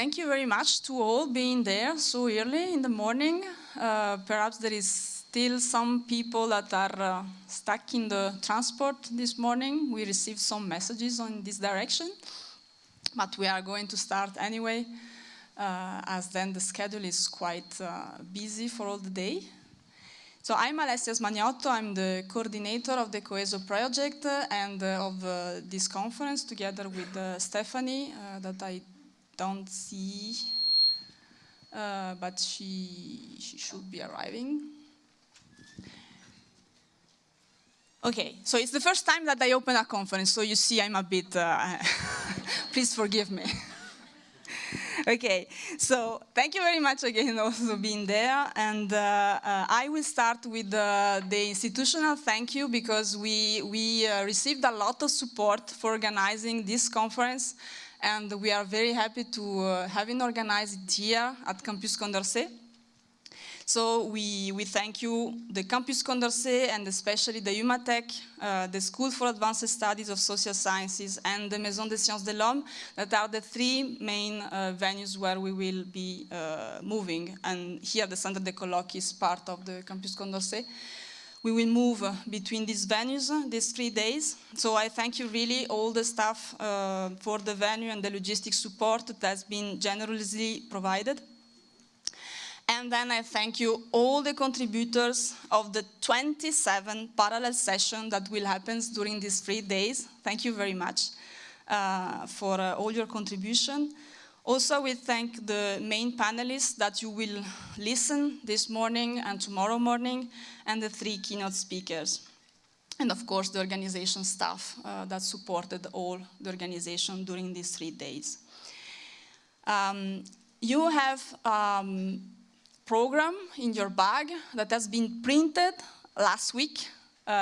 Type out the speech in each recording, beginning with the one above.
Thank you very much to all being there so early in the morning. Perhaps there is still some people that are stuck in the transport this morning. We received some messages in this direction, but we are going to start anyway, as then the schedule is quite busy for all the day. So I'm Alessia Smaniotto. I'm the coordinator of the COESO project and of this conference, together with Stefanie, that I don't see, but she should be arriving. Okay, so it's the first time that I open a conference, so you see I'm a bit, please forgive me. Okay, so thank you very much again also for being there, and I will start with the institutional thank you, because we received a lot of support for organizing this conference, and we are very happy to having organized it here at Campus Condorcet. So we thank you, the Campus Condorcet, and especially the UMATEC, the School for Advanced Studies of Social Sciences, and the Maison des Sciences de l'Homme, that are the three main venues where we will be moving. And here the Centre de Colloque is part of the Campus Condorcet. We will move between these venues these 3 days. So I thank you really, all the staff for the venue and the logistic support that has been generously provided. And then I thank you all the contributors of the 27 parallel sessions that will happen during these 3 days. Thank you very much for all your contribution. Also, we thank the main panelists that you will listen this morning and tomorrow morning, and the 3 keynote speakers. And of course, the organization staff that supported all the organization during these 3 days. You have program in your bag that has been printed last week.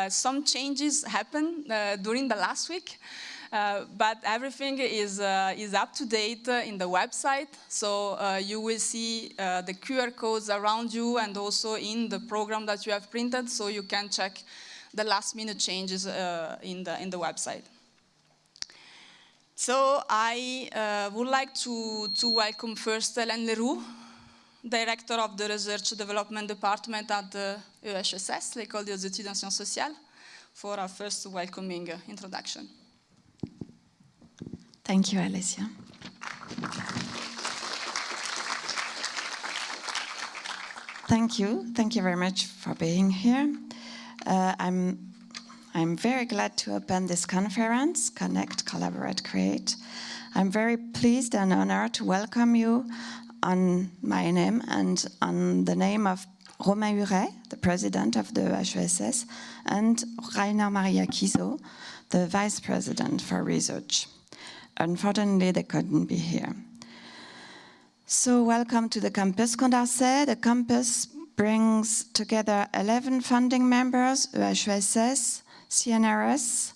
Some changes happened during the last week, but everything is up to date in the website. So you will see the QR codes around you and also in the program that you have printed, so you can check the last minute changes in the website. So I would like to welcome first Hélène Roux, Director of the Research Development Department at the EHESS, l'École des études en sciences sociales, for our first welcoming introduction. Thank you, Alessia. Thank you very much for being here. I'm very glad to open this conference, Connect.Collaborate.Create. I'm very pleased and honored to welcome you on my name and on the name of Romain Huret, the president of the EHESS, and Rainer Maria Kiso, the vice president for research. Unfortunately, they couldn't be here. So welcome to the Campus Condorcet. The campus brings together 11 funding members: EHESS, CNRS,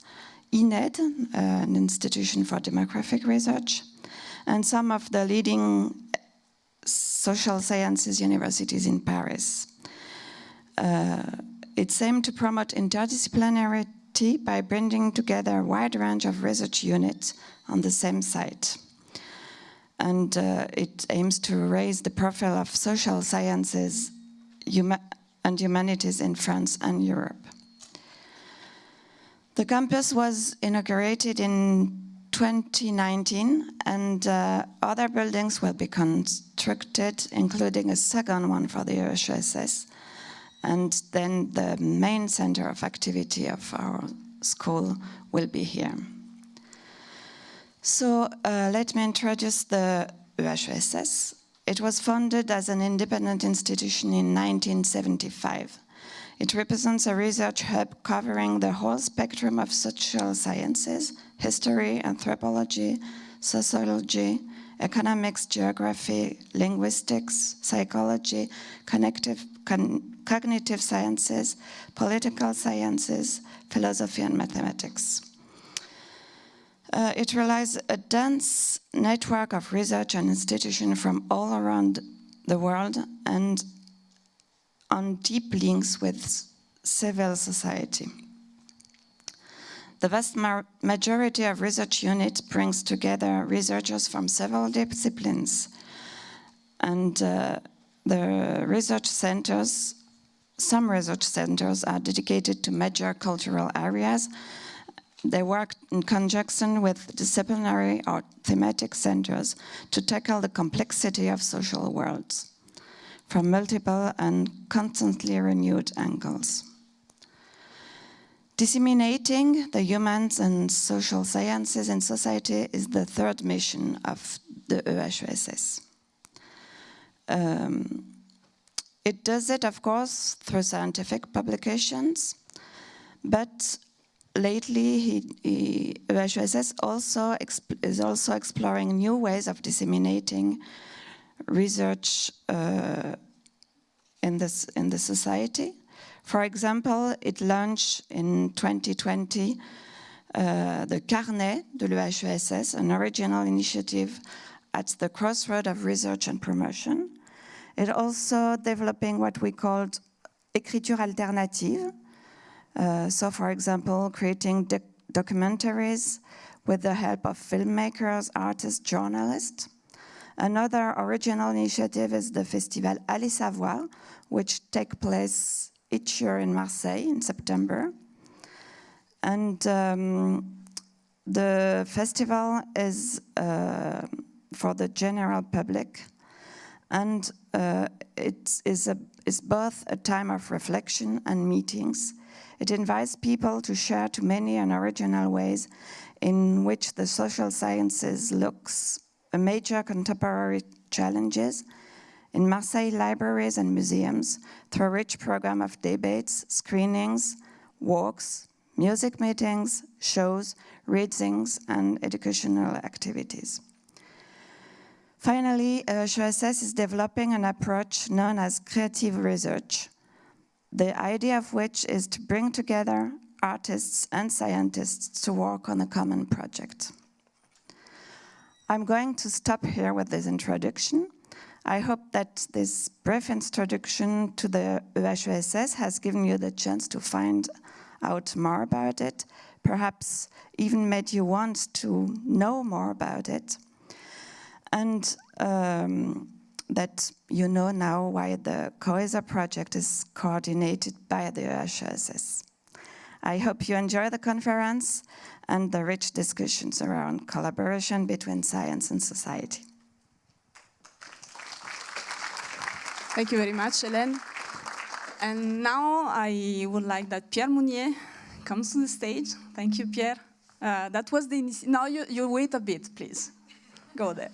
INED, an institution for demographic research, and some of the leading social sciences universities in Paris. It's aimed to promote interdisciplinarity by bringing together a wide range of research units on the same site. And it aims to raise the profile of social sciences and humanities in France and Europe. The campus was inaugurated in 2019, and other buildings will be constructed, including a second one for the EHESS, and then the main center of activity of our school will be here. So let me introduce the EHESS. It was founded as an independent institution in 1975. It represents a research hub covering the whole spectrum of social sciences: history, anthropology, sociology, economics, geography, linguistics, psychology, cognitive sciences, political sciences, philosophy, and mathematics. It relies a dense network of research and institutions from all around the world and on deep links with civil society. The vast majority of research units brings together researchers from several disciplines. And the research centers, some research centers are dedicated to major cultural areas. They work in conjunction with disciplinary or thematic centers to tackle the complexity of social worlds from multiple and constantly renewed angles. Disseminating the humans and social sciences in society is the third mission of the EHESS. It does it, of course, through scientific publications, but lately EHESS is also exploring new ways of disseminating research in the society. For example, it launched in 2020 the Carnet de l'EHESS, an original initiative at the crossroad of research and promotion. It also developing what we called écriture alternative. So, for example, creating documentaries with the help of filmmakers, artists, journalists. Another original initiative is the Festival Aller Savoir, which takes place each year in Marseille in September. And the festival is for the general public, and it is both a time of reflection and meetings. It invites people to share to many and original ways in which the social sciences looks at major contemporary challenges in Marseille libraries and museums through a rich program of debates, screenings, walks, music meetings, shows, readings, and educational activities. Finally, EHESS is developing an approach known as creative research, the idea of which is to bring together artists and scientists to work on a common project. I'm going to stop here with this introduction. I hope that this brief introduction to the EHESS has given you the chance to find out more about it, perhaps even made you want to know more about it, and that you know now why the COESO project is coordinated by the EHESS. I hope you enjoy the conference and the rich discussions around collaboration between science and society. Thank you very much, Hélène. And now I would like that Pierre Mounier comes to the stage. Thank you, Pierre. That was the now you wait a bit, please. Go there.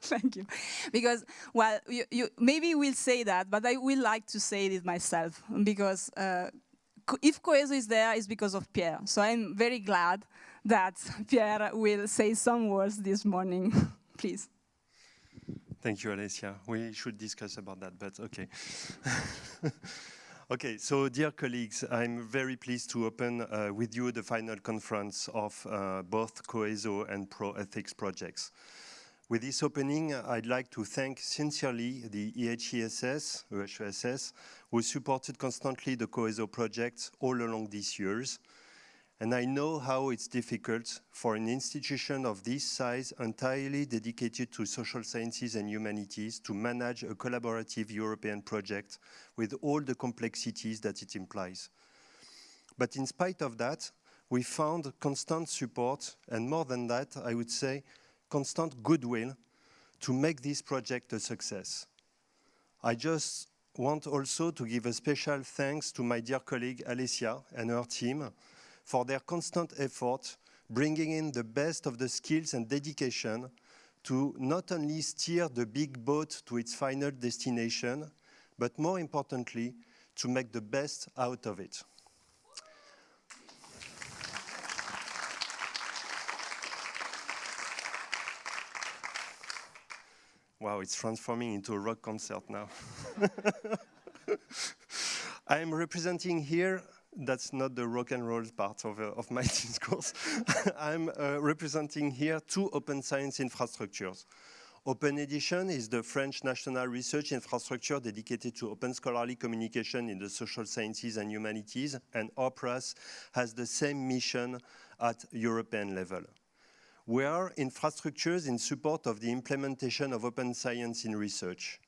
Thank you. Because, well, you maybe will say that, but I will like to say it myself, because if COESO is there, it's because of Pierre. So I'm very glad that Pierre will say some words this morning. Please. Thank you, Alessia. We should discuss about that, but okay. Okay, so dear colleagues, I'm very pleased to open with you the final conference of both COESO and Pro-Ethics projects. With this opening, I'd like to thank sincerely the EHESS, who supported constantly the COESO project all along these years. And I know how it's difficult for an institution of this size, entirely dedicated to social sciences and humanities, to manage a collaborative European project with all the complexities that it implies. But in spite of that, we found constant support, and more than that, I would say, constant goodwill to make this project a success. I just want also to give a special thanks to my dear colleague Alessia and her team for their constant effort, bringing in the best of the skills and dedication to not only steer the big boat to its final destination, but more importantly, to make the best out of it. Wow, it's transforming into a rock concert now. I'm representing here, that's not the rock and roll part of my discourse. I'm representing here two open science infrastructures. OpenEdition is the French national research infrastructure dedicated to open scholarly communication in the social sciences and humanities, and OPRAS has the same mission at European level. We are infrastructures in support of the implementation of open science in research.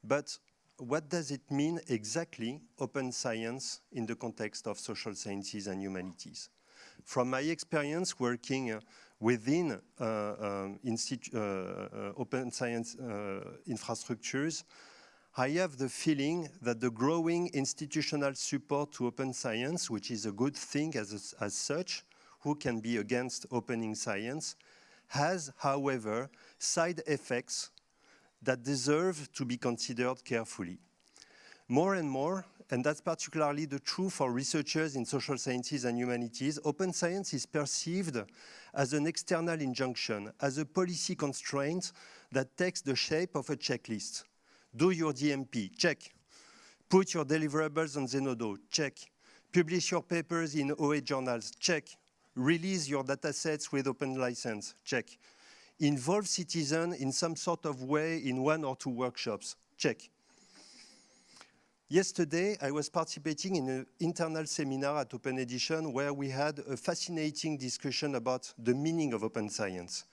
But what does it mean exactly, open science, in the context of social sciences and humanities? From my experience working within open science infrastructures, I have the feeling that the growing institutional support to open science, which is a good thing as such, who can be against opening science, has, however, side effects that deserve to be considered carefully. More and more, and that's particularly the true for researchers in social sciences and humanities, open science is perceived as an external injunction, as a policy constraint that takes the shape of a checklist. Do your DMP, check. Put your deliverables on Zenodo, check. Publish your papers in OA journals, check. Release your datasets with open license, check. Involve citizens in some sort of way in 1 or 2 workshops, check. Yesterday, I was participating in an internal seminar at OpenEdition where we had a fascinating discussion about the meaning of open science.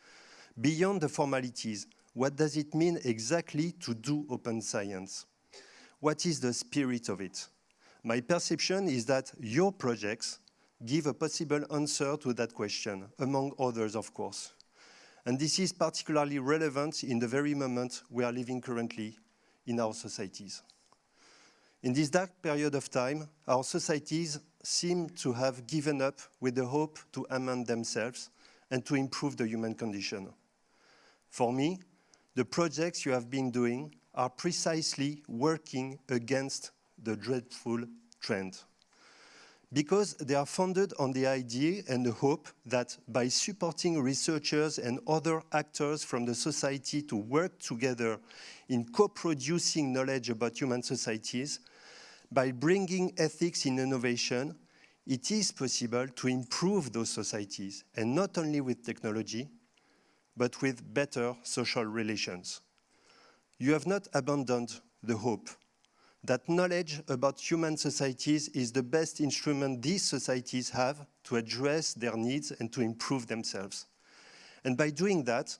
Beyond the formalities, what does it mean exactly to do open science? What is the spirit of it? My perception is that your projects give a possible answer to that question, among others, of course. And this is particularly relevant in the very moment we are living currently in our societies. In this dark period of time, our societies seem to have given up with the hope to amend themselves and to improve the human condition. For me, the projects you have been doing are precisely working against the dreadful trend, because they are founded on the idea and the hope that by supporting researchers and other actors from the society to work together in co-producing knowledge about human societies, by bringing ethics in innovation, it is possible to improve those societies, and not only with technology, but with better social relations. You have not abandoned the hope that knowledge about human societies is the best instrument these societies have to address their needs and to improve themselves. And by doing that,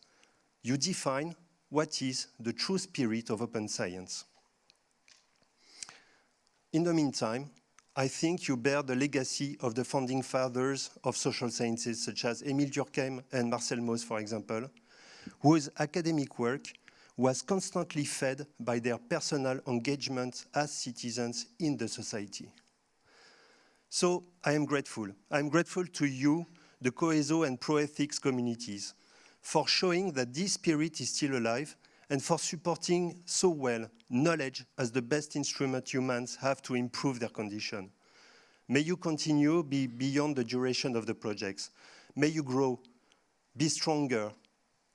you define what is the true spirit of open science. In the meantime, I think you bear the legacy of the founding fathers of social sciences, such as Émile Durkheim and Marcel Mauss, for example, whose academic work was constantly fed by their personal engagement as citizens in the society. So I am grateful. I'm grateful to you, the COESO and pro-ethics communities, for showing that this spirit is still alive and for supporting so well knowledge as the best instrument humans have to improve their condition. May you continue beyond the duration of the projects. May you grow, be stronger,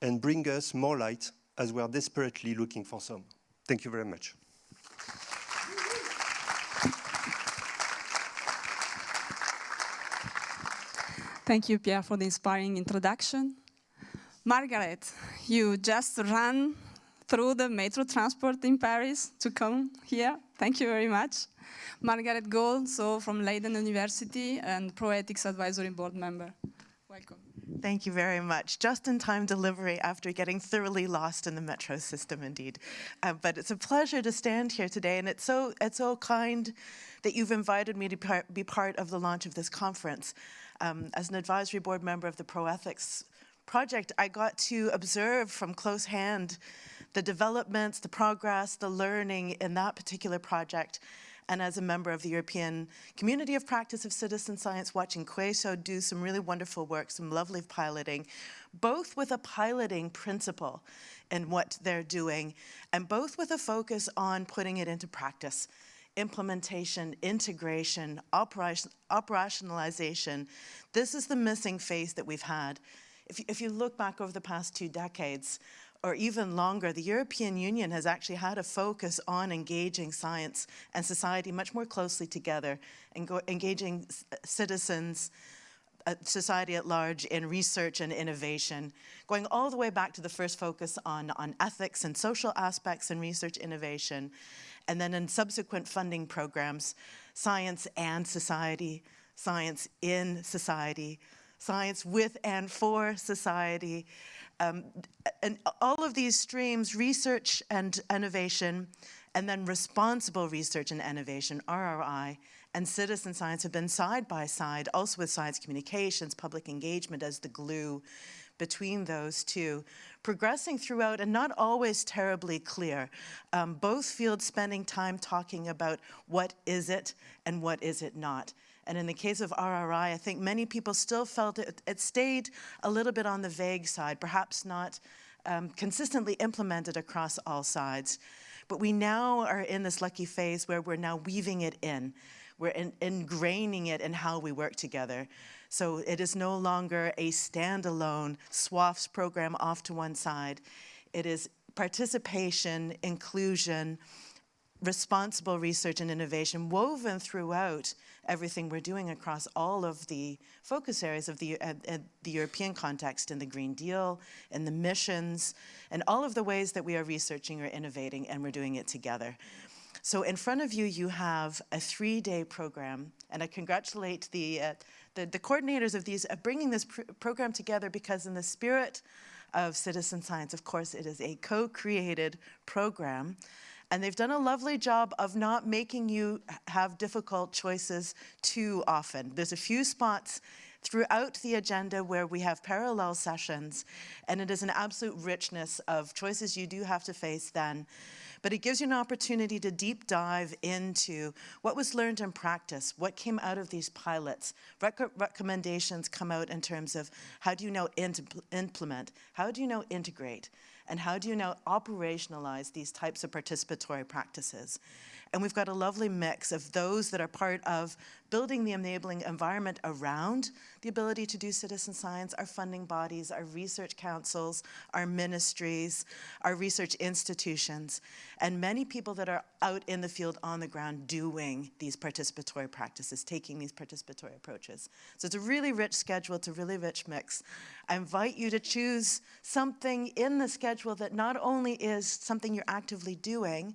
and bring us more light as we are desperately looking for some. Thank you very much. Thank you, Pierre, for the inspiring introduction. Margaret, you just ran through the metro transport in Paris to come here. Thank you very much. Margaret Gold, so from Leiden University and Pro-Ethics Advisory Board member. Welcome. Thank you very much. Just-in-time delivery after getting thoroughly lost in the metro system, indeed. But it's a pleasure to stand here today, and it's so kind that you've invited me to be part of the launch of this conference. As an advisory board member of the Pro-Ethics project, I got to observe from close hand the developments, the progress, the learning in that particular project. And as a member of the European Community of Practice of Citizen Science, watching COESO do some really wonderful work, some lovely piloting, both with a piloting principle in what they're doing, and both with a focus on putting it into practice. Implementation, integration, operationalization. This is the missing phase that we've had. If you look back over the past 2 decades, or even longer, the European Union has actually had a focus on engaging science and society much more closely together, and engaging citizens, society at large in research and innovation, going all the way back to the first focus on ethics and social aspects in research innovation, and then in subsequent funding programs, science and society, science in society, science with and for society, and all of these streams, research and innovation, and then responsible research and innovation, RRI, and citizen science have been side by side, also with science communications, public engagement as the glue between those two, progressing throughout and not always terribly clear. Both fields spending time talking about what is it and what is it not. And in the case of RRI, I think many people still felt it stayed a little bit on the vague side, perhaps not consistently implemented across all sides. But we now are in this lucky phase where we're now weaving it in. We're ingraining it in how we work together. So it is no longer a standalone SWAFs program off to one side. It is participation, inclusion, responsible research and innovation woven throughout everything we're doing across all of the focus areas of the European context, in the Green Deal, in the missions, and all of the ways that we are researching or innovating, and we're doing it together. So in front of you, you have a 3-day program, and I congratulate the coordinators of these bringing this program together, because in the spirit of citizen science, of course, it is a co-created program. And they've done a lovely job of not making you have difficult choices too often. There's a few spots throughout the agenda where we have parallel sessions, and it is an absolute richness of choices you do have to face then. But it gives you an opportunity to deep dive into what was learned in practice, what came out of these pilots, recommendations come out in terms of how do you now implement, how do you now integrate, and how do you now operationalize these types of participatory practices? And we've got a lovely mix of those that are part of building the enabling environment around the ability to do citizen science, our funding bodies, our research councils, our ministries, our research institutions, and many people that are out in the field on the ground doing these participatory practices, taking these participatory approaches. So it's a really rich schedule, it's a really rich mix. I invite you to choose something in the schedule that not only is something you're actively doing,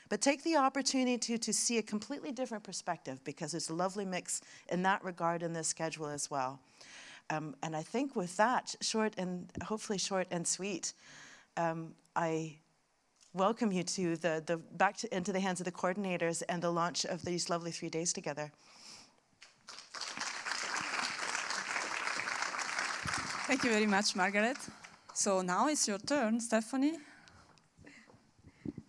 but take the opportunity to see a completely different perspective, because there's a lovely mix in that regard in this schedule as well. And I think with that, hopefully short and sweet, I welcome you to into the hands of the coordinators and the launch of these lovely 3 days together. Thank you very much, Margaret. So now it's your turn, Stefanie.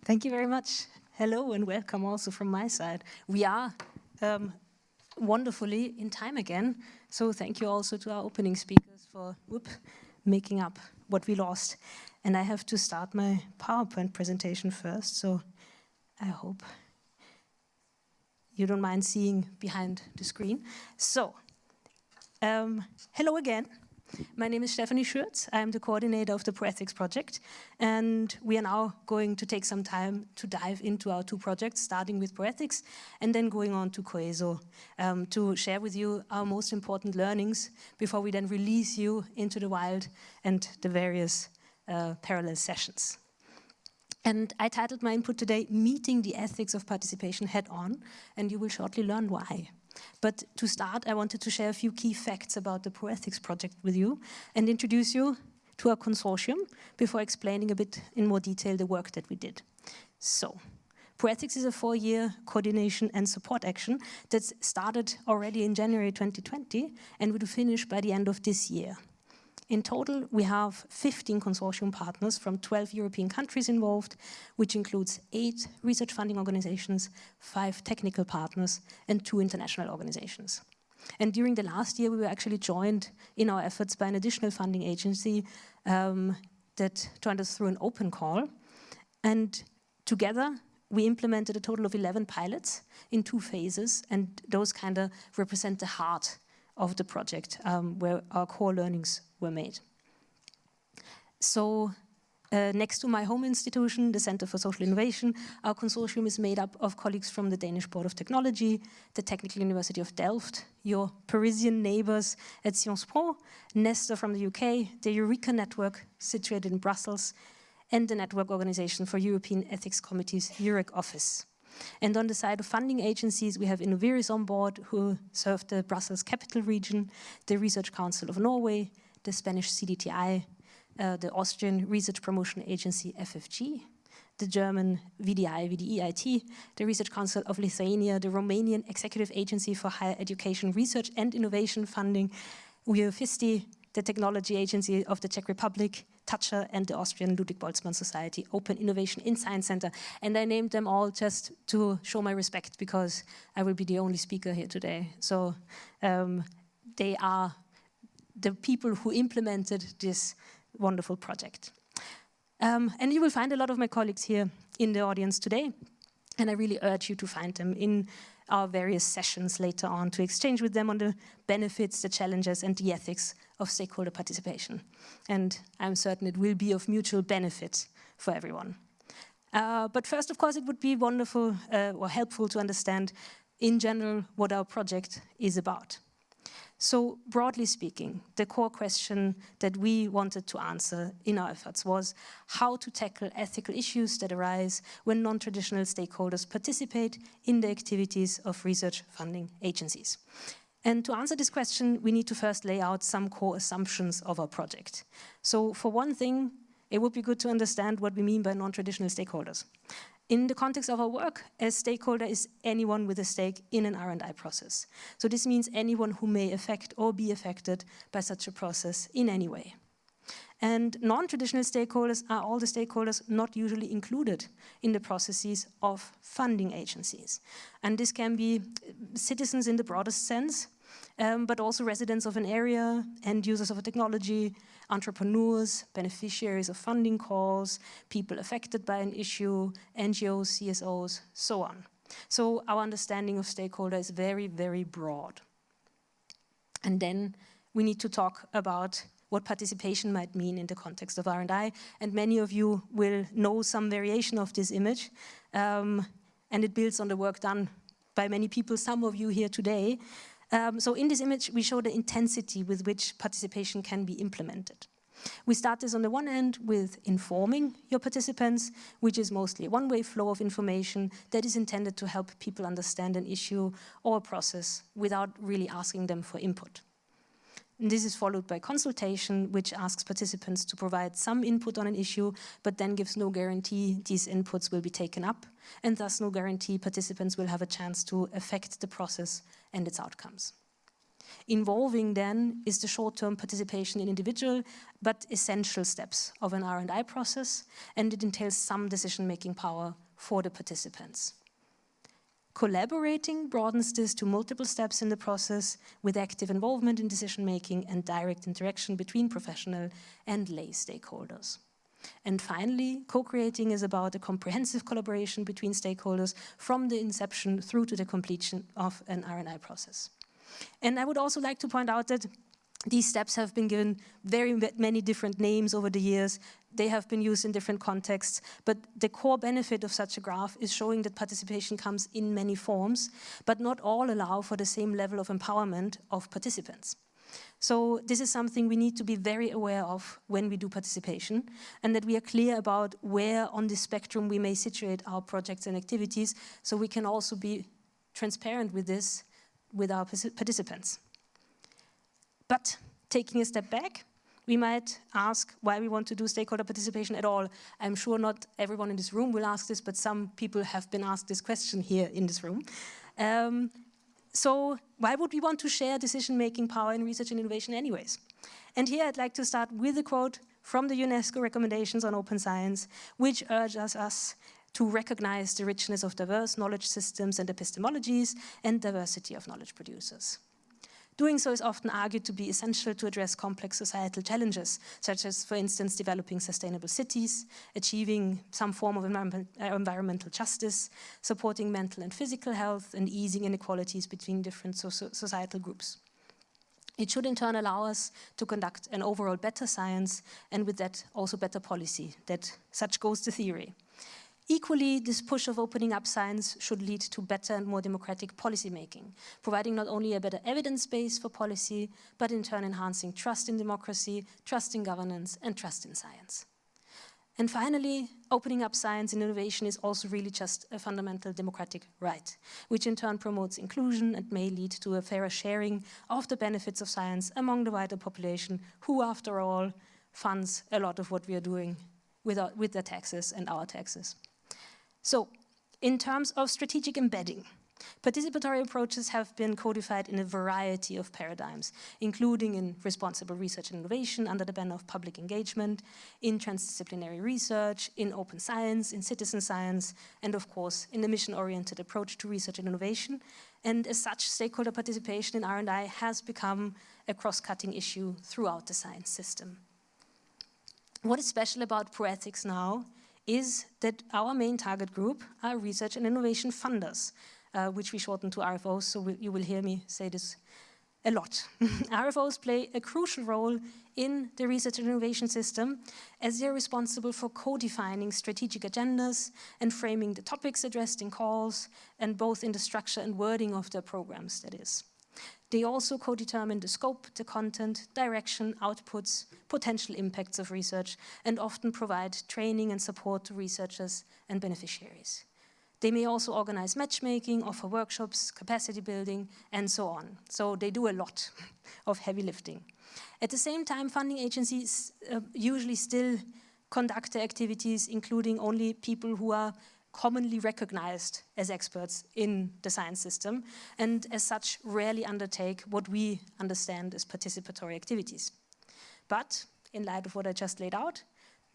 Thank you very much. Hello and welcome also from my side. We are wonderfully in time again, so thank you also to our opening speakers for making up what we lost. And I have to start my PowerPoint presentation first, so I hope you don't mind seeing behind the screen. So, hello again. My name is Stefanie Schuerz. I'm the coordinator of the ProEthics project, and we are now going to take some time to dive into our 2 projects, starting with ProEthics and then going on to COESO, to share with you our most important learnings before we then release you into the wild and the various parallel sessions. And I titled my input today, Meeting the Ethics of Participation Head On, and you will shortly learn why. But to start, I wanted to share a few key facts about the ProEthics project with you and introduce you to our consortium before explaining a bit in more detail the work that we did. So, ProEthics is a 4-year coordination and support action that started already in January 2020 and will finish by the end of this year. In total, we have 15 consortium partners from 12 European countries involved, which includes 8 research funding organizations, 5 technical partners, and 2 international organizations. And during the last year, we were actually joined in our efforts by an additional funding agency that joined us through an open call. And together, we implemented a total of 11 pilots in 2 phases, and those kind of represent the heart of the project, where our core learnings were made. So Next to my home institution, the Center for Social Innovation, our consortium is made up of colleagues from the Danish Board of Technology, the Technical University of Delft, your Parisian neighbors at Sciences Po, Nestor from the UK, the Eureka Network situated in Brussels, and the Network Organization for European Ethics Committees, EUREC office. And on the side of funding agencies, we have Innoviris on board, who serve the Brussels capital region, the Research Council of Norway, the Spanish CDTI, the Austrian Research Promotion Agency, FFG, the German VDI-VDEIT, the Research Council of Lithuania, the Romanian Executive Agency for Higher Education Research and Innovation Funding, UEFISTI, the Technology Agency of the Czech Republic, Toucher, and the Austrian Ludwig Boltzmann Society, Open Innovation in Science Center. And I named them all just to show my respect, because I will be the only speaker here today. So they are the people who implemented this wonderful project. And you will find a lot of my colleagues here in the audience today, and I really urge you to find them in our various sessions later on to exchange with them on the benefits, the challenges, and the ethics of stakeholder participation. And I'm certain it will be of mutual benefit for everyone. But first, of course, it would be wonderful or helpful to understand in general what our project is about. So broadly speaking, the core question that we wanted to answer in our efforts was how to tackle ethical issues that arise when non-traditional stakeholders participate in the activities of research funding agencies. And to answer this question, we need to first lay out some core assumptions of our project. So for one thing, it would be good to understand what we mean by non-traditional stakeholders. In the context of our work, a stakeholder is anyone with a stake in an R&I process. So this means anyone who may affect or be affected by such a process in any way. And non-traditional stakeholders are all the stakeholders not usually included in the processes of funding agencies. And this can be citizens in the broadest sense, but also residents of an area, end users of a technology, entrepreneurs, beneficiaries of funding calls, people affected by an issue, NGOs, CSOs, so on. So our understanding of stakeholder is very, very broad. And then we need to talk about what participation might mean in the context of R&I, and many of you will know some variation of this image, and it builds on the work done by many people, some of you here today. So in this image, we show the intensity with which participation can be implemented. We start this on the one end with informing your participants, which is mostly a one-way flow of information that is intended to help people understand an issue or a process without really asking them for input. And this is followed by consultation, which asks participants to provide some input on an issue, but then gives no guarantee these inputs will be taken up, and thus no guarantee participants will have a chance to affect the process and its outcomes. Involving then is the short-term participation in individual but essential steps of an R&I process, and it entails some decision-making power for the participants. Collaborating broadens this to multiple steps in the process with active involvement in decision-making and direct interaction between professional and lay stakeholders. And finally, co-creating is about a comprehensive collaboration between stakeholders from the inception through to the completion of an R&I process. And I would also like to point out that these steps have been given very many different names over the years. They have been used in different contexts, but the core benefit of such a graph is showing that participation comes in many forms, but not all allow for the same level of empowerment of participants. So this is something we need to be very aware of when we do participation, and that we are clear about where on the spectrum we may situate our projects and activities, so we can also be transparent with this with our participants. But taking a step back, we might ask why we want to do stakeholder participation at all. I'm sure not everyone in this room will ask this, but some people have been asked this question here in this room. So why would we want to share decision-making power in research and innovation anyways? And here I'd like to start with a quote from the UNESCO recommendations on open science, which urges us to recognize the richness of diverse knowledge systems and epistemologies and diversity of knowledge producers. Doing so is often argued to be essential to address complex societal challenges, such as, for instance, developing sustainable cities, achieving some form of environmental justice, supporting mental and physical health, and easing inequalities between different societal groups. It should in turn allow us to conduct an overall better science, and with that also better policy. That such goes the theory. Equally, this push of opening up science should lead to better and more democratic policy making, providing not only a better evidence base for policy, but in turn enhancing trust in democracy, trust in governance, and trust in science. And finally, opening up science and innovation is also really just a fundamental democratic right, which in turn promotes inclusion and may lead to a fairer sharing of the benefits of science among the wider population, who, after all, funds a lot of what we are doing with their taxes and our taxes. So, in terms of strategic embedding, participatory approaches have been codified in a variety of paradigms, including in responsible research and innovation under the banner of public engagement, in transdisciplinary research, in open science, in citizen science, and of course in the mission-oriented approach to research and innovation. And as such, stakeholder participation in R&I has become a cross-cutting issue throughout the science system. What is special about ProEthics now is that our main target group are research and innovation funders, which we shorten to RFOs, so you will hear me say this a lot. RFOs play a crucial role in the research and innovation system, as they're responsible for co-defining strategic agendas and framing the topics addressed in calls, and both in the structure and wording of their programs, that is. They also co-determine the scope, the content, direction, outputs, potential impacts of research, and often provide training and support to researchers and beneficiaries. They may also organize matchmaking, offer workshops, capacity building, and so on. So they do a lot of heavy lifting. At the same time, funding agencies usually still conduct their activities, including only people who are commonly recognized as experts in the science system, and as such rarely undertake what we understand as participatory activities. But in light of what I just laid out,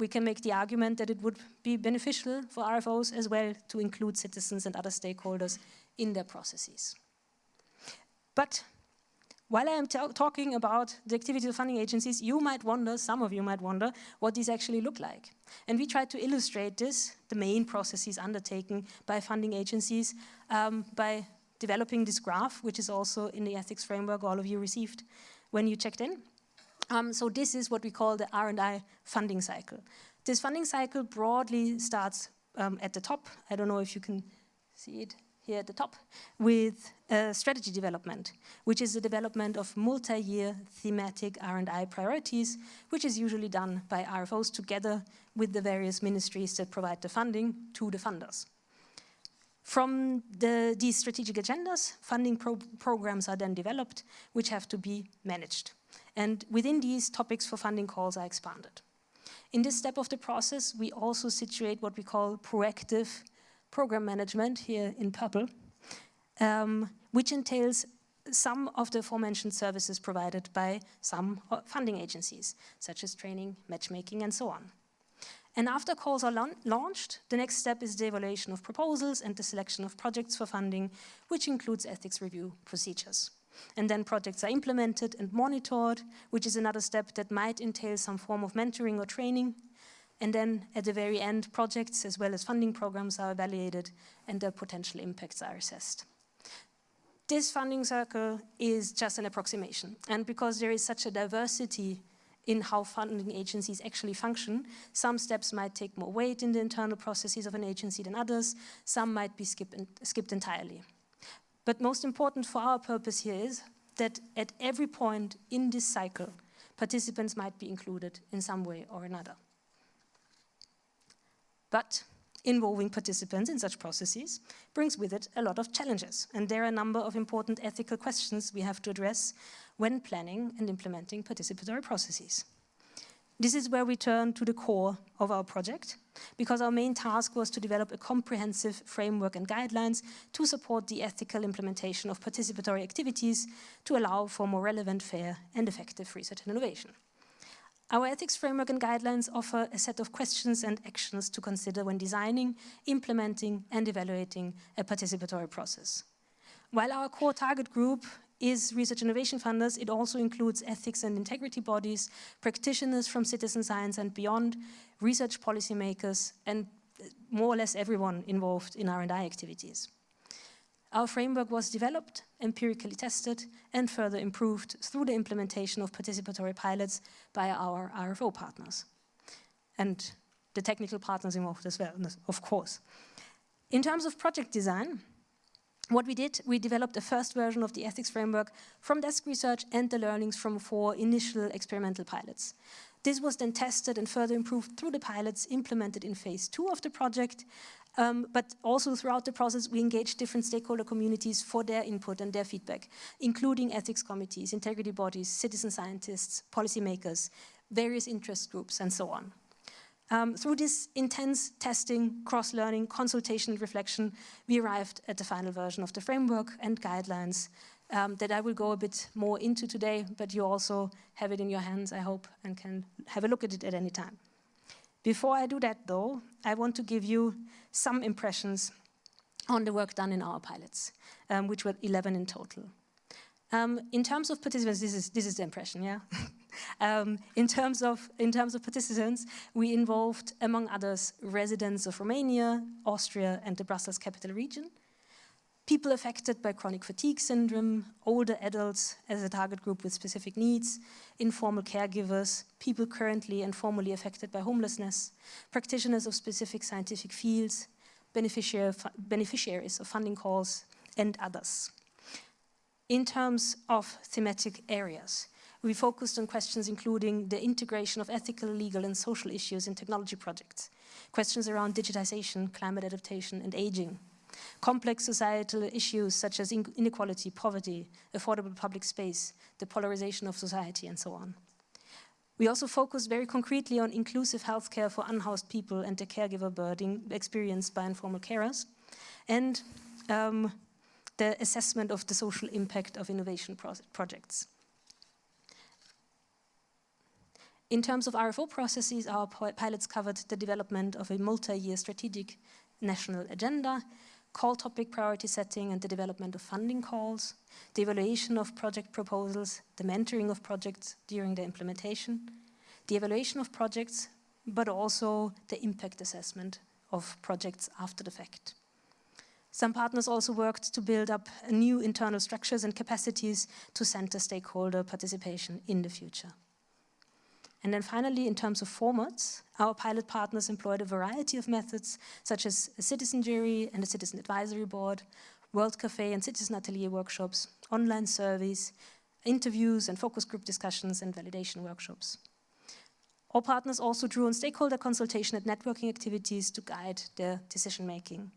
we can make the argument that it would be beneficial for RFOs as well to include citizens and other stakeholders in their processes. But while I am talking about the activities of funding agencies, you might wonder, some of you might wonder, what these actually look like. And we try to illustrate this, the main processes undertaken by funding agencies, by developing this graph, which is also in the ethics framework all of you received when you checked in. So this is what we call the R&I funding cycle. This funding cycle broadly starts at the top. I don't know if you can see it here at the top, with strategy development, which is the development of multi-year thematic R&I priorities, which is usually done by RFOs together with the various ministries that provide the funding to the funders. From these strategic agendas, funding programs are then developed, which have to be managed. And within these, topics for funding calls are expanded. In this step of the process, we also situate what we call proactive program management, here in purple, which entails some of the aforementioned services provided by some funding agencies, such as training, matchmaking, and so on. And after calls are launched, the next step is the evaluation of proposals and the selection of projects for funding, which includes ethics review procedures. And then projects are implemented and monitored, which is another step that might entail some form of mentoring or training. And then at the very end, projects as well as funding programs are evaluated and their potential impacts are assessed. This funding circle is just an approximation. And because there is such a diversity in how funding agencies actually function, some steps might take more weight in the internal processes of an agency than others. Some might be skipped entirely. But most important for our purpose here is that at every point in this cycle, participants might be included in some way or another. But involving participants in such processes brings with it a lot of challenges, and there are a number of important ethical questions we have to address when planning and implementing participatory processes. This is where we turn to the core of our project, because our main task was to develop a comprehensive framework and guidelines to support the ethical implementation of participatory activities to allow for more relevant, fair, and effective research and innovation. Our ethics framework and guidelines offer a set of questions and actions to consider when designing, implementing, and evaluating a participatory process. While our core target group is research innovation funders, it also includes ethics and integrity bodies, practitioners from citizen science and beyond, research policymakers, and more or less everyone involved in R&I activities. Our framework was developed empirically tested, and further improved through the implementation of participatory pilots by our RFO partners. And the technical partners involved as well, of course. In terms of project design, what we did, we developed a first version of the ethics framework from desk research and the learnings from 4 initial experimental pilots. This was then tested and further improved through the pilots implemented in phase 2 of the project, but also throughout the process we engaged different stakeholder communities for their input and their feedback, including ethics committees, integrity bodies, citizen scientists, policymakers, various interest groups, and so on. Through this intense testing, cross-learning, consultation, and reflection, we arrived at the final version of the framework and guidelines that I will go a bit more into today, but you also have it in your hands, I hope, and can have a look at it at any time. Before I do that, though, I want to give you some impressions on the work done in our pilots, which were 11 in total. In terms of participants, this is the impression, yeah? In terms of participants, we involved, among others, residents of Romania, Austria, and the Brussels capital region, people affected by chronic fatigue syndrome, older adults as a target group with specific needs, informal caregivers, people currently and formerly affected by homelessness, practitioners of specific scientific fields, beneficiaries of funding calls, and others. In terms of thematic areas, we focused on questions including the integration of ethical, legal, and social issues in technology projects, questions around digitization, climate adaptation, and aging, complex societal issues such as inequality, poverty, affordable public space, the polarization of society, and so on. We also focused very concretely on inclusive healthcare for unhoused people and the caregiver burden experienced by informal carers, and the assessment of the social impact of innovation projects. In terms of RFO processes, our pilots covered the development of a multi-year strategic national agenda, call topic priority setting and the development of funding calls, the evaluation of project proposals, the mentoring of projects during the implementation, the evaluation of projects, but also the impact assessment of projects after the fact. Some partners also worked to build up new internal structures and capacities to center stakeholder participation in the future. And then finally, in terms of formats, our pilot partners employed a variety of methods, such as a citizen jury and a citizen advisory board, World Café and citizen atelier workshops, online surveys, interviews and focus group discussions and validation workshops. All partners also drew on stakeholder consultation and networking activities to guide their decision-making.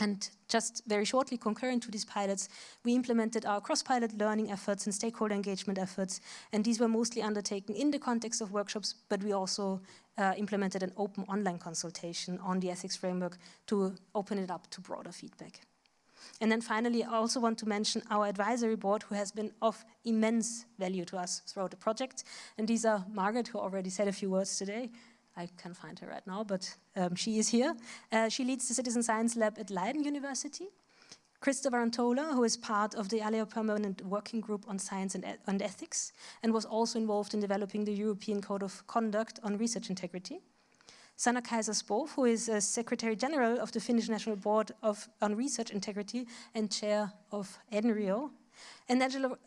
And just very shortly, concurrent to these pilots, we implemented our cross-pilot learning efforts and stakeholder engagement efforts, and these were mostly undertaken in the context of workshops, but we also implemented an open online consultation on the ethics framework to open it up to broader feedback. And then finally, I also want to mention our advisory board, who has been of immense value to us throughout the project, and these are Margaret, who already said a few words today. I can't find her right now, but she is here. She leads the Citizen Science Lab at Leiden University. Christopher Antola, who is part of the ALEO Permanent Working Group on Science and Ethics, and was also involved in developing the European Code of Conduct on Research Integrity. Sanna Kaiser-Spov, who is Secretary General of the Finnish National Board on Research Integrity and Chair of ENRIO. And Angela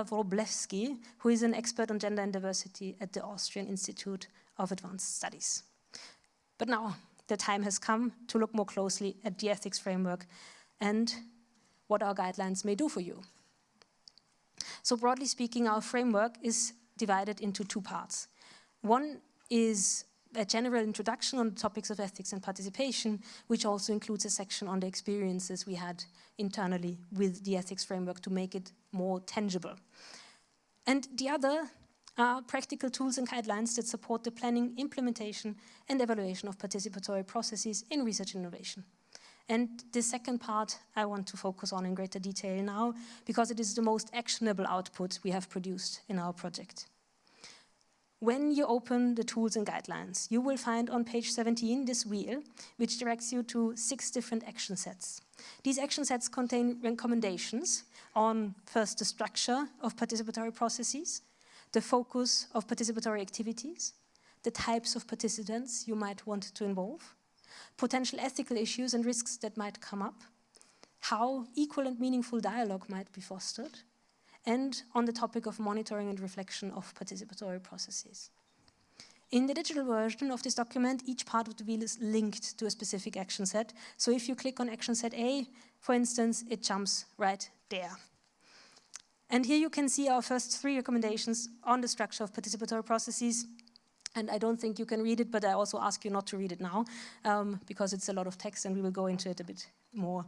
Wroblewski, who is an expert on gender and diversity at the Austrian Institute of Advanced Studies. But now the time has come to look more closely at the ethics framework and what our guidelines may do for you. So broadly speaking, our framework is divided into 2 parts. One is a general introduction on the topics of ethics and participation, which also includes a section on the experiences we had internally with the ethics framework to make it more tangible. And the other are practical tools and guidelines that support the planning, implementation, and evaluation of participatory processes in research and innovation. And the second part I want to focus on in greater detail now, because it is the most actionable output we have produced in our project. When you open the tools and guidelines, you will find on page 17 this wheel, which directs you to 6 different action sets. These action sets contain recommendations on, first, the structure of participatory processes, the focus of participatory activities, the types of participants you might want to involve, potential ethical issues and risks that might come up, how equal and meaningful dialogue might be fostered, and on the topic of monitoring and reflection of participatory processes. In the digital version of this document, each part of the wheel is linked to a specific action set. So if you click on action set A, for instance, it jumps right there. And here you can see our first 3 recommendations on the structure of participatory processes. And I don't think you can read it, but I also ask you not to read it now, because it's a lot of text and we will go into it a bit more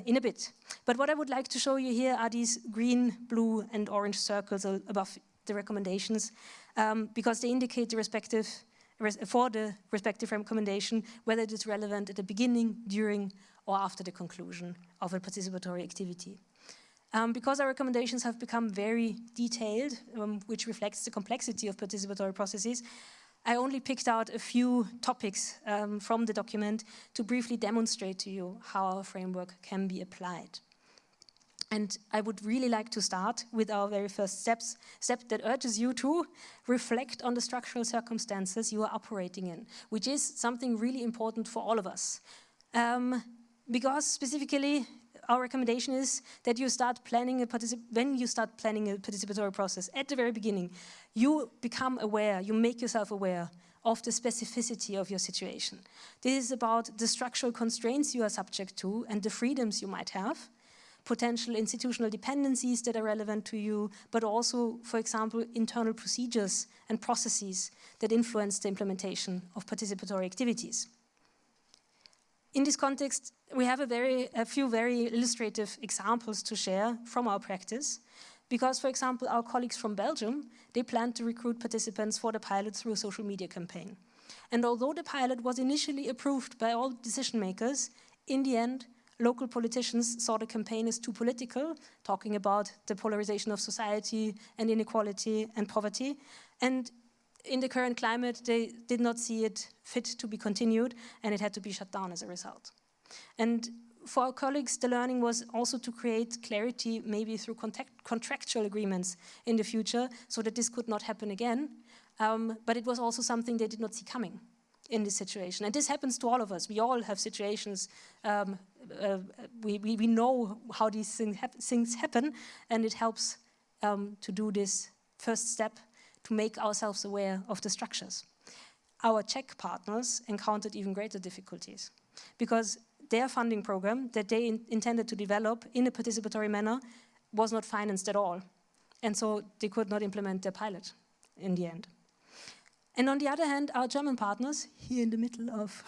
in a bit. But what I would like to show you here are these green, blue, and orange circles above the recommendations, because they indicate the respective recommendation, whether it is relevant at the beginning, during, or after the conclusion of a participatory activity. Because our recommendations have become very detailed, which reflects the complexity of participatory processes, I only picked out a few topics from the document to briefly demonstrate to you how our framework can be applied. And I would really like to start with our very first step that urges you to reflect on the structural circumstances you are operating in, which is something really important for all of us. Because specifically, our recommendation is that you start planning when you start planning a participatory process at the very beginning, you become aware, you make yourself aware of the specificity of your situation. This is about the structural constraints you are subject to and the freedoms you might have, potential institutional dependencies that are relevant to you, but also, for example, internal procedures and processes that influence the implementation of participatory activities. In this context, we have a few very illustrative examples to share from our practice, because, for example, our colleagues from Belgium, they plan to recruit participants for the pilot through a social media campaign. And although the pilot was initially approved by all decision makers, in the end, local politicians saw the campaign as too political, talking about the polarization of society and inequality and poverty. And in the current climate, they did not see it fit to be continued, and it had to be shut down as a result. And for our colleagues, the learning was also to create clarity, maybe through contractual agreements in the future, so that this could not happen again. But it was also something they did not see coming in this situation. And this happens to all of us. We all have situations, we know how these things happen, and it helps to do this first step to make ourselves aware of the structures. Our Czech partners encountered even greater difficulties because their funding program that they intended to develop in a participatory manner was not financed at all. And so they could not implement their pilot in the end. And on the other hand, our German partners, here in the middle of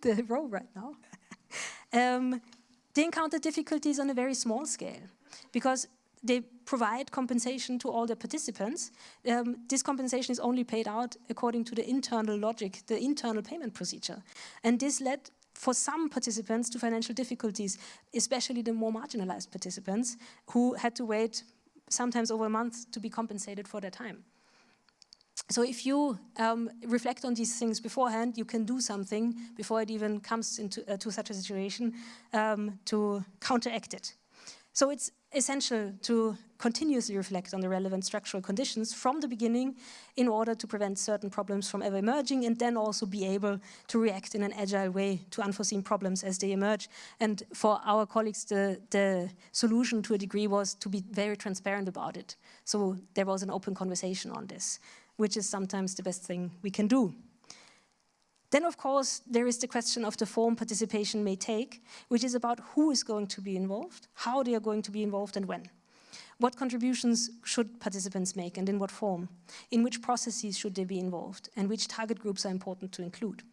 the row right now, they encountered difficulties on a very small scale because they provide compensation to all the participants. This compensation is only paid out according to the internal logic, the internal payment procedure. And this led for some participants to financial difficulties, especially the more marginalized participants who had to wait sometimes over a month to be compensated for their time. So if you reflect on these things beforehand, you can do something before it even comes to such a situation to counteract it. So it's essential to continuously reflect on the relevant structural conditions from the beginning in order to prevent certain problems from ever emerging, and then also be able to react in an agile way to unforeseen problems as they emerge. And for our colleagues, the solution to a degree was to be very transparent about it. So there was an open conversation on this, which is sometimes the best thing we can do. Then, of course, there is the question of the form participation may take, which is about who is going to be involved, how they are going to be involved, and when. What contributions should participants make, and in what form? In which processes should they be involved, and which target groups are important to include?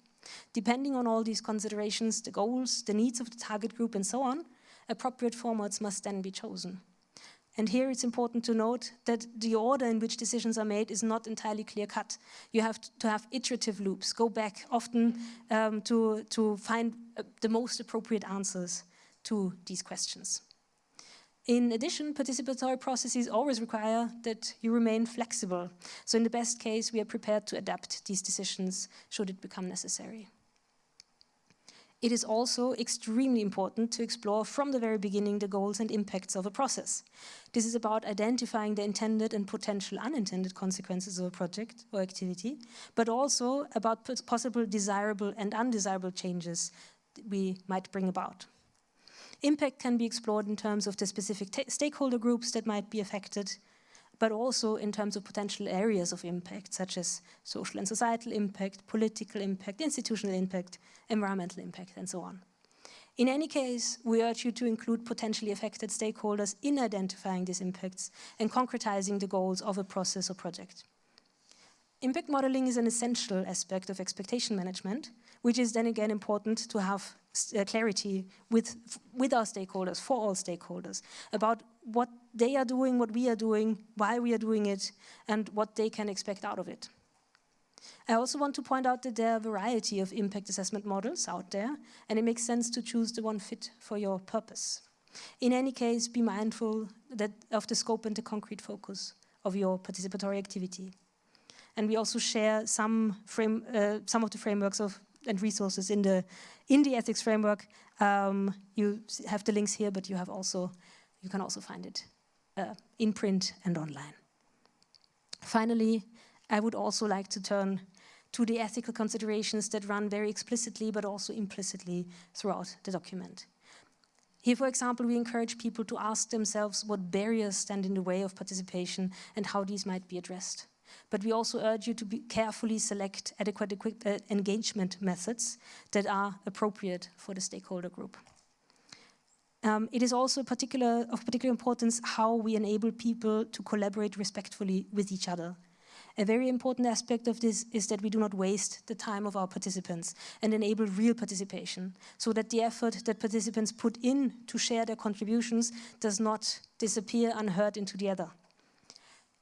Depending on all these considerations, the goals, the needs of the target group, and so on, appropriate formats must then be chosen. And here it's important to note that the order in which decisions are made is not entirely clear-cut. You have to have iterative loops, go back often to find the most appropriate answers to these questions. In addition, participatory processes always require that you remain flexible. So in the best case, we are prepared to adapt these decisions should it become necessary. It is also extremely important to explore from the very beginning the goals and impacts of a process. This is about identifying the intended and potential unintended consequences of a project or activity, but also about possible desirable and undesirable changes we might bring about. Impact can be explored in terms of the specific stakeholder groups that might be affected, but also in terms of potential areas of impact, such as social and societal impact, political impact, institutional impact, environmental impact, and so on. In any case, we urge you to include potentially affected stakeholders in identifying these impacts and concretizing the goals of a process or project. Impact modeling is an essential aspect of expectation management, which is then again important to have clarity with our stakeholders, for all stakeholders, about what they are doing, what we are doing, why we are doing it, and what they can expect out of it. I also want to point out that there are a variety of impact assessment models out there, and it makes sense to choose the one fit for your purpose. In any case, be mindful of the scope and the concrete focus of your participatory activity. And we also share some of the frameworks and resources in the ethics framework. You have the links here, but you can also find it in print and online. Finally, I would also like to turn to the ethical considerations that run very explicitly but also implicitly throughout the document. Here, for example, we encourage people to ask themselves what barriers stand in the way of participation and how these might be addressed. But we also urge you to carefully select adequate engagement methods that are appropriate for the stakeholder group. It is also of particular importance how we enable people to collaborate respectfully with each other. A very important aspect of this is that we do not waste the time of our participants and enable real participation, so that the effort that participants put in to share their contributions does not disappear unheard into the other.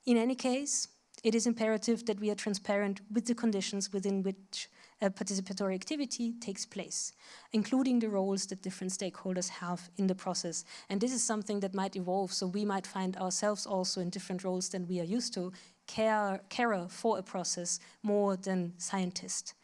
In any case, it is imperative that we are transparent with the conditions within which a participatory activity takes place, including the roles that different stakeholders have in the process. And this is something that might evolve, so we might find ourselves also in different roles than we are used to, carer for a process more than scientist.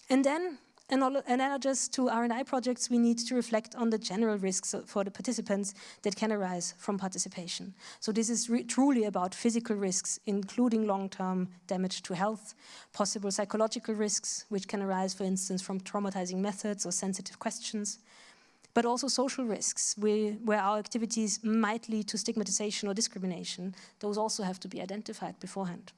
And then, analogous to R&I projects, we need to reflect on the general risks for the participants that can arise from participation. So this is truly about physical risks, including long-term damage to health, possible psychological risks, which can arise, for instance, from traumatizing methods or sensitive questions, but also social risks, where our activities might lead to stigmatization or discrimination. Those also have to be identified beforehand.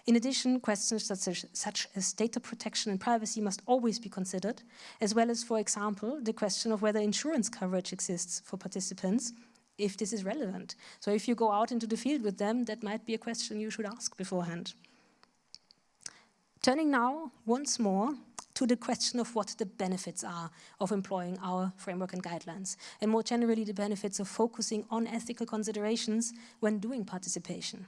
In addition, questions such as data protection and privacy must always be considered, as well as, for example, the question of whether insurance coverage exists for participants, if this is relevant. So if you go out into the field with them, that might be a question you should ask beforehand. Turning now once more to the question of what the benefits are of employing our framework and guidelines, and more generally the benefits of focusing on ethical considerations when doing participation.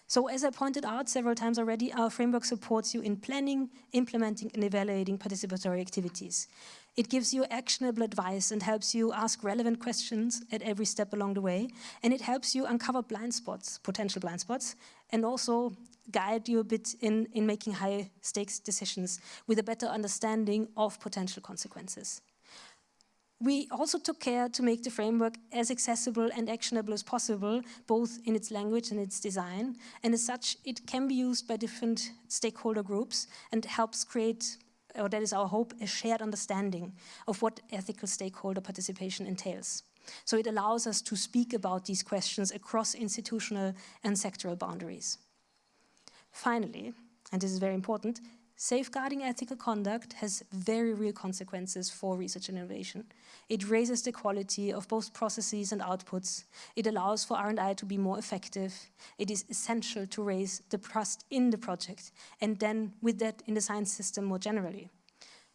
So as I pointed out several times already, our framework supports you in planning, implementing and evaluating participatory activities. It gives you actionable advice and helps you ask relevant questions at every step along the way, and it helps you uncover blind spots, potential blind spots, and also guide you a bit in making high-stakes decisions with a better understanding of potential consequences. We also took care to make the framework as accessible and actionable as possible, both in its language and its design, and as such, it can be used by different stakeholder groups and helps create, or that is our hope, a shared understanding of what ethical stakeholder participation entails. So it allows us to speak about these questions across institutional and sectoral boundaries. Finally, and this is very important, safeguarding ethical conduct has very real consequences for research and innovation. It raises the quality of both processes and outputs. It allows for R&I to be more effective. It is essential to raise the trust in the project, and then with that in the science system more generally.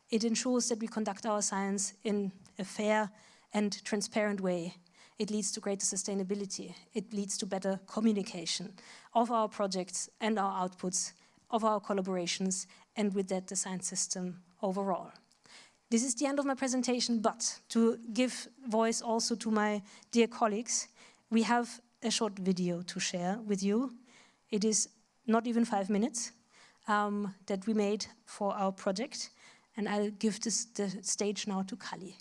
It ensures that we conduct our science in a fair and transparent way. It leads to greater sustainability. It leads to better communication of our projects and our outputs, of our collaborations, and with that the science system overall. This is the end of my presentation, but to give voice also to my dear colleagues, we have a short video to share with you. It is not even 5 minutes that we made for our project, and I'll give the stage now to Kali.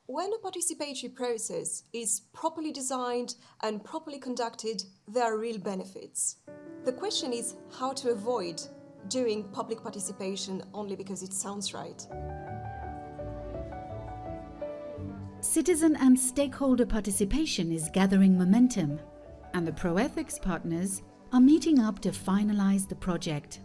When a participatory process is properly designed and properly conducted, there are real benefits. The question is how to avoid doing public participation only because it sounds right. Citizen and stakeholder participation is gathering momentum, and the ProEthics partners are meeting up to finalize the project.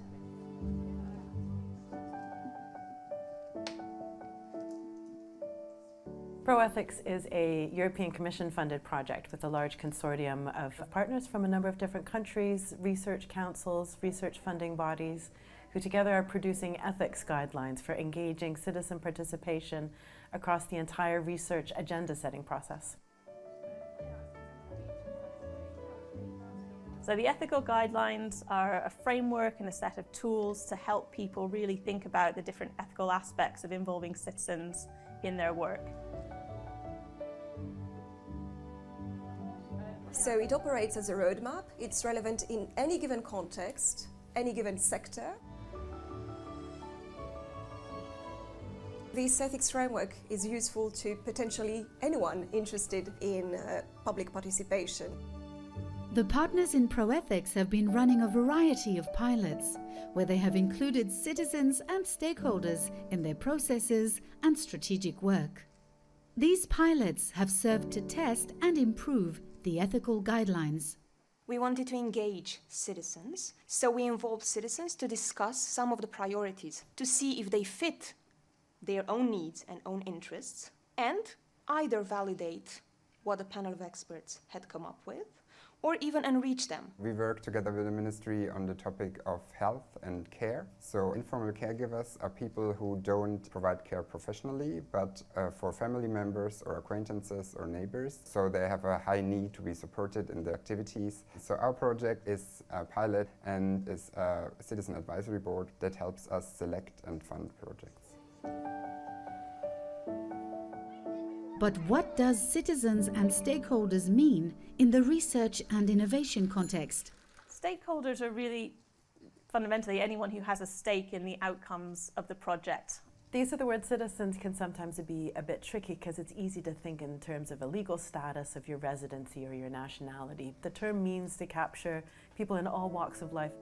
ProEthics is a European Commission-funded project with a large consortium of partners from a number of different countries, research councils, research funding bodies, who together are producing ethics guidelines for engaging citizen participation across the entire research agenda-setting process. So the ethical guidelines are a framework and a set of tools to help people really think about the different ethical aspects of involving citizens in their work. So it operates as a roadmap. It's relevant in any given context, any given sector. This ethics framework is useful to potentially anyone interested in public participation. The partners in ProEthics have been running a variety of pilots, where they have included citizens and stakeholders in their processes and strategic work. These pilots have served to test and improve the ethical guidelines. We wanted to engage citizens, so we involved citizens to discuss some of the priorities, to see if they fit their own needs and own interests, and either validate what the panel of experts had come up with, or even enrich them. We work together with the ministry on the topic of health and care. So informal caregivers are people who don't provide care professionally, but for family members or acquaintances or neighbors. So they have a high need to be supported in their activities. So our project is a pilot and is a citizen advisory board that helps us select and fund projects. But what does citizens and stakeholders mean in the research and innovation context? Stakeholders are really fundamentally anyone who has a stake in the outcomes of the project. The use of the word citizens can sometimes be a bit tricky because it's easy to think in terms of a legal status of your residency or your nationality. The term means to capture people in all walks of life.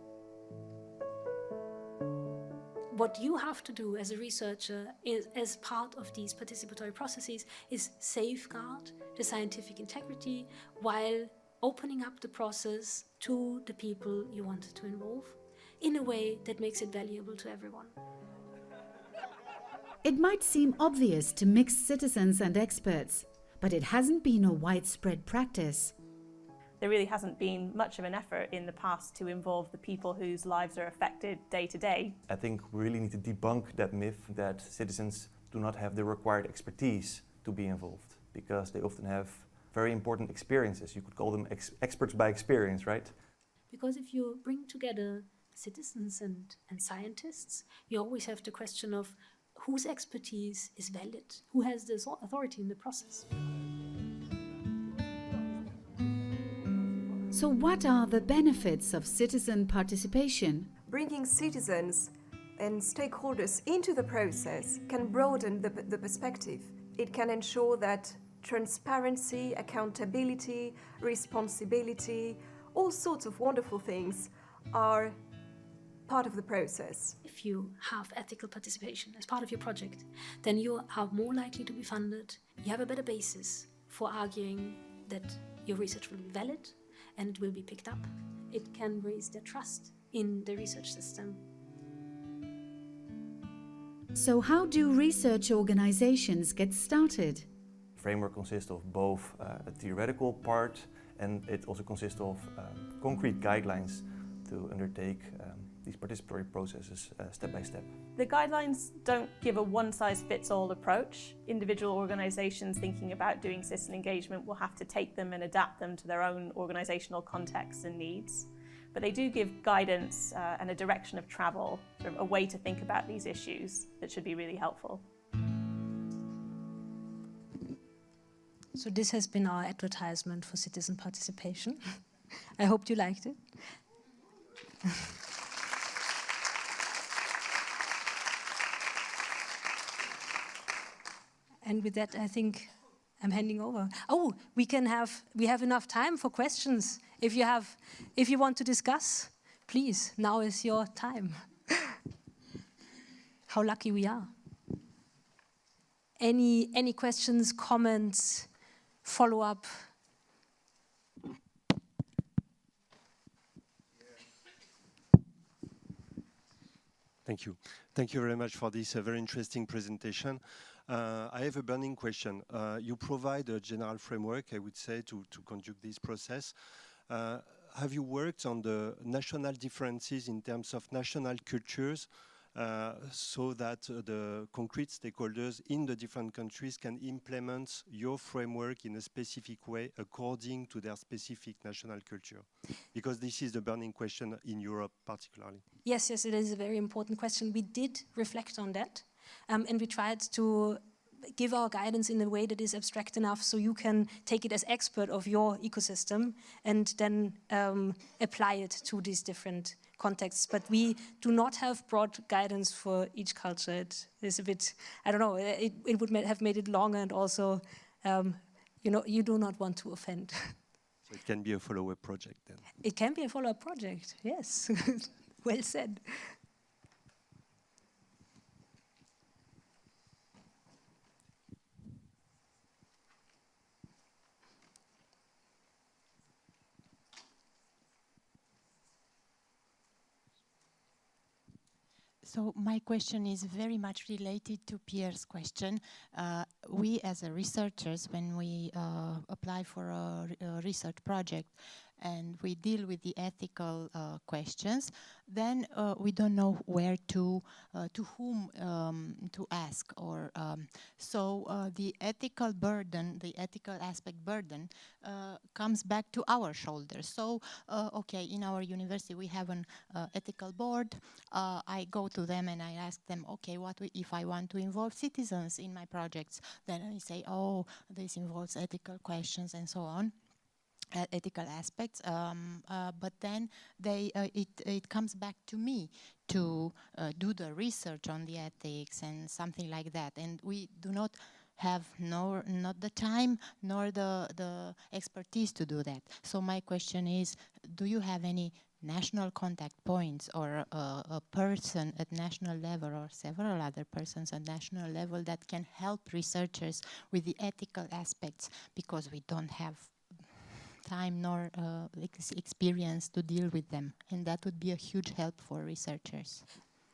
What you have to do as a researcher is, as part of these participatory processes, is safeguard the scientific integrity while opening up the process to the people you want to involve in a way that makes it valuable to everyone. It might seem obvious to mix citizens and experts, but it hasn't been a widespread practice. There really hasn't been much of an effort in the past to involve the people whose lives are affected day to day. I think we really need to debunk that myth that citizens do not have the required expertise to be involved, because they often have very important experiences. You could call them experts by experience, right? Because if you bring together citizens and scientists, you always have the question of whose expertise is valid, who has the authority in the process. So what are the benefits of citizen participation? Bringing citizens and stakeholders into the process can broaden the perspective. It can ensure that transparency, accountability, responsibility, all sorts of wonderful things are part of the process. If you have ethical participation as part of your project, then you are more likely to be funded. You have a better basis for arguing that your research will be valid and it will be picked up. It can raise their trust in the research system. So how do research organizations get started? The framework consists of both a theoretical part, and it also consists of concrete guidelines to undertake these participatory processes step by step. The guidelines don't give a one-size-fits-all approach. Individual organisations thinking about doing citizen engagement will have to take them and adapt them to their own organisational contexts and needs. But they do give guidance and a direction of travel, sort of a way to think about these issues that should be really helpful. So this has been our advertisement for citizen participation. I hope you liked it. And with that, I think I'm handing over. Oh, we have enough time for questions. If you want to discuss, please, now is your time. How lucky we are. any questions, comments, follow-up? Thank you. Thank you very much for this very interesting presentation. I have a burning question. You provide a general framework, I would say, to conduct this process. Have you worked on the national differences in terms of national cultures so that the concrete stakeholders in the different countries can implement your framework in a specific way according to their specific national culture? Because this is the burning question in Europe particularly. Yes, yes, it is a very important question. We did reflect on that, and we tried to give our guidance in a way that is abstract enough so you can take it as expert of your ecosystem and then apply it to these different contexts. But we do not have broad guidance for each culture. It is a bit, I don't know, it would have made it longer, and also, you know, you do not want to offend. So it can be a follow-up project then? It can be a follow-up project, yes. Well said. So my question is very much related to Pierre's question. We as researchers, when we apply for a research project and we deal with the ethical questions, then we don't know where to whom to ask, or so the ethical burden, the ethical aspect burden comes back to our shoulders. So okay, in our university we have an ethical board. I go to them and I ask them, okay, what if I want to involve citizens in my projects? Then I say, oh, this involves ethical questions and so on. Ethical aspects, but then it comes back to me to do the research on the ethics and something like that, and we do not have not the time nor the expertise to do that. So my question is, do you have any national contact points, or a person at national level or several other persons at national level that can help researchers with the ethical aspects, because we don't have time nor experience to deal with them, and that would be a huge help for researchers.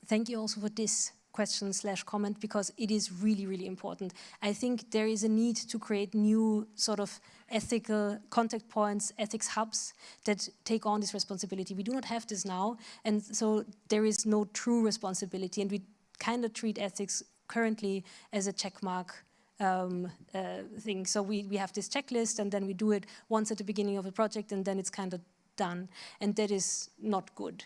Thank you also for this question / comment, because it is really, really important. I think there is a need to create new sort of ethical contact points, ethics hubs that take on this responsibility. We do not have this now, and so there is no true responsibility, and we kind of treat ethics currently as a checkmark thing. So we have this checklist, and then we do it once at the beginning of a project, and then it's kind of done, and that is not good.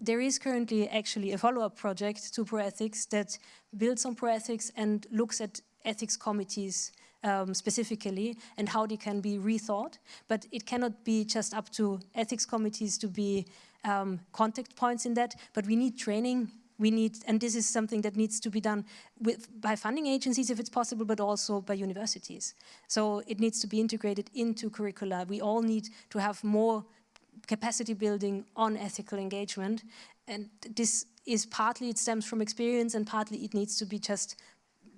There is currently actually a follow-up project to ProEthics that builds on ProEthics and looks at ethics committees specifically and how they can be rethought, but it cannot be just up to ethics committees to be contact points in that, but we need training. We need, and this is something that needs to be done by funding agencies if it's possible, but also by universities. So it needs to be integrated into curricula. We all need to have more capacity building on ethical engagement. And this is partly, it stems from experience, and partly it needs to be just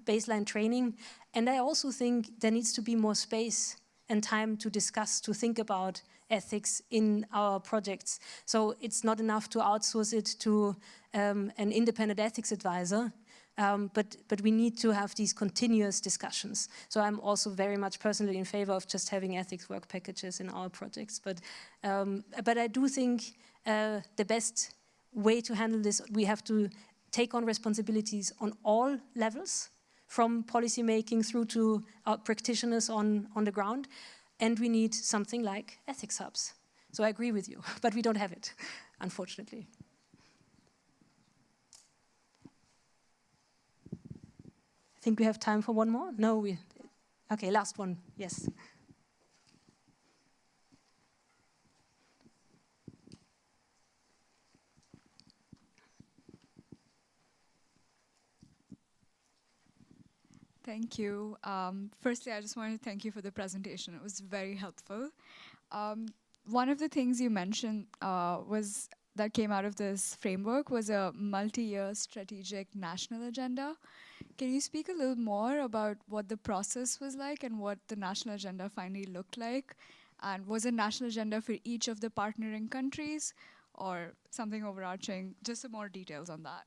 baseline training. And I also think there needs to be more space and time to discuss, to think about ethics in our projects. So it's not enough to outsource it to an independent ethics advisor, but we need to have these continuous discussions. So I'm also very much personally in favor of just having ethics work packages in our projects. But I do think the best way to handle this, we have to take on responsibilities on all levels, from policy making through to our practitioners on the ground. And we need something like ethics hubs. So I agree with you, but we don't have it, unfortunately. I think we have time for one more. No, okay, last one, yes. Thank you. Firstly, I just wanted to thank you for the presentation. It was very helpful. One of the things you mentioned was that came out of this framework was a multi-year strategic national agenda. Can you speak a little more about what the process was like and what the national agenda finally looked like? And was it national agenda for each of the partnering countries or something overarching? Just some more details on that.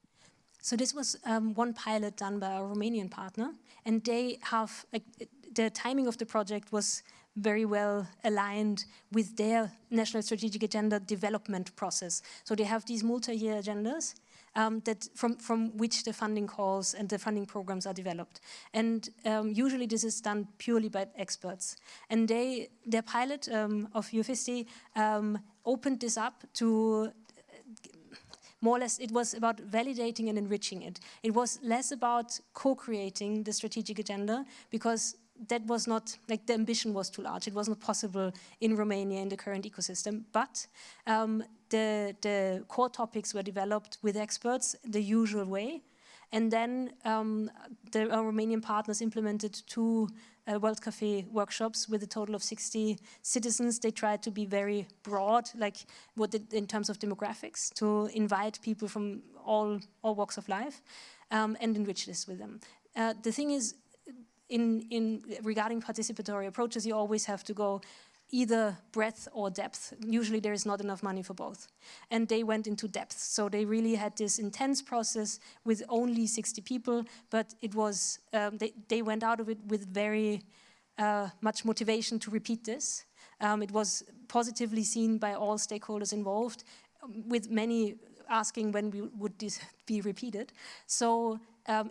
So this was one pilot done by a Romanian partner, and they have, the timing of the project was very well aligned with their national strategic agenda development process. So they have these multi-year agendas that from which the funding calls and the funding programs are developed. And usually this is done purely by experts. And their pilot of EHESS opened this up to more or less, it was about validating and enriching it. It was less about co-creating the strategic agenda, because that was not, like, the ambition was too large. It wasn't possible in Romania in the current ecosystem. But the core topics were developed with experts the usual way. And then the Romanian partners implemented 2 World Café workshops with a total of 60 citizens. They tried to be very broad, like in terms of demographics, to invite people from all walks of life and enrich this with them. The thing is, regarding participatory approaches, you always have to go either breadth or depth. Usually there is not enough money for both. And they went into depth. So they really had this intense process with only 60 people, but it was, they went out of it with very much motivation to repeat this. It was positively seen by all stakeholders involved, with many asking when would this be repeated. So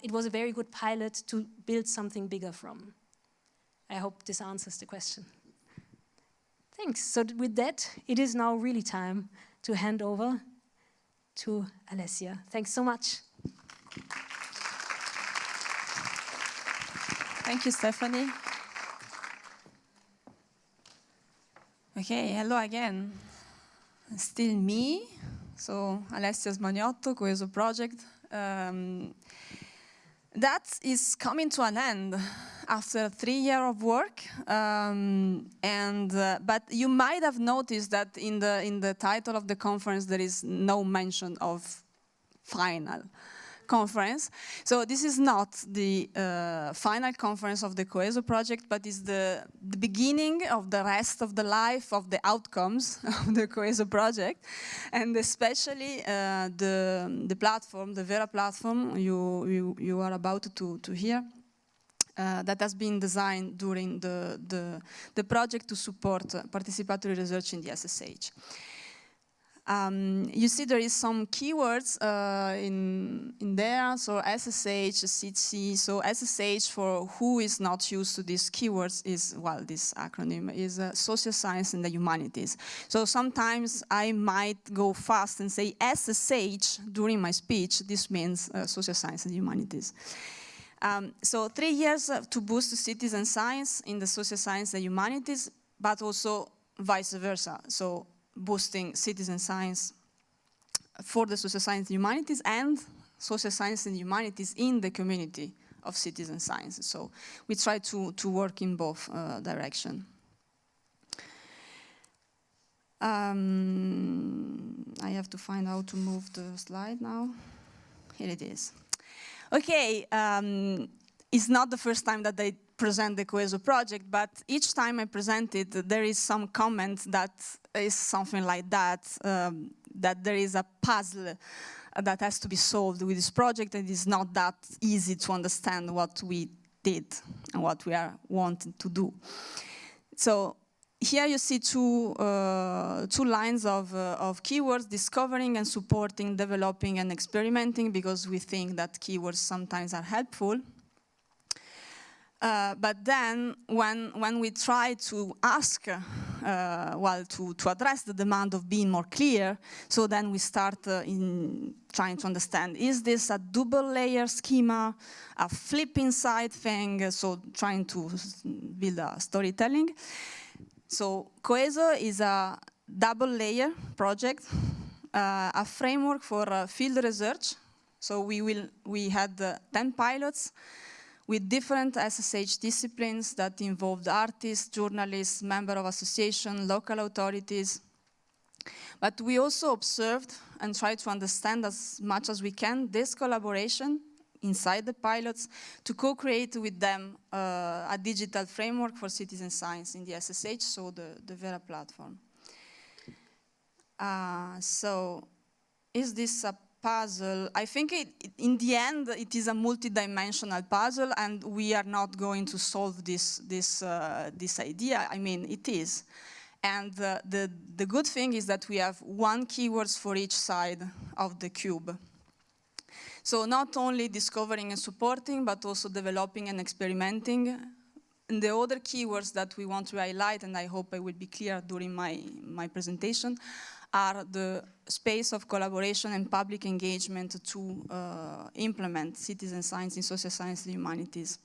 it was a very good pilot to build something bigger from. I hope this answers the question. Thanks. So with that, it is now really time to hand over to Alessia. Thanks so much. Thank you, Stefanie. Okay, hello again. Still me. So Alessia Smaniotto, COESO project. That is coming to an end after 3 years of work, but you might have noticed that in the title of the conference there is no mention of final conference. So this is not the final conference of the COESO project, but is the beginning of the rest of the life of the outcomes of the COESO project, and especially the platform, the Vera platform you are about to hear. That has been designed during the project to support participatory research in the SSH. You see there is some keywords in there, so SSH, CET. So SSH, for who is not used to these keywords, is, well, this acronym is Social Science and the Humanities. So sometimes I might go fast and say SSH during my speech. This means Social Science and Humanities. So 3 years to boost citizen science in the social science and humanities, but also vice versa. So boosting citizen science for the social science and humanities, and social science and humanities in the community of citizen science. So we try to work in both directions. I have to find out how to move the slide now. Here it is. Okay, it's not the first time that I present the COESO project, but each time I present it, there is some comment that is something like that, that there is a puzzle that has to be solved with this project, and it's not that easy to understand what we did and what we are wanting to do. So here you see two lines of keywords: discovering and supporting, developing and experimenting, because we think that keywords sometimes are helpful. But then when we try to ask, well, to address the demand of being more clear, so then we start in trying to understand, is this a double layer schema, a flip inside thing, so trying to build a storytelling. So COESO is a double layer project, a framework for field research. So we had 10 pilots with different SSH disciplines that involved artists, journalists, members of associations, local authorities. But we also observed and tried to understand as much as we can this collaboration inside the pilots to co-create with them a digital framework for citizen science in the SSH, so the Vera platform. So is this a puzzle? I think in the end it is a multi-dimensional puzzle, and we are not going to solve this idea. I mean, it is. And the good thing is that we have one keywords for each side of the cube. So not only discovering and supporting, but also developing and experimenting. And the other keywords that we want to highlight, and I hope I will be clear during my presentation, are the space of collaboration and public engagement to implement citizen science in social science and humanities.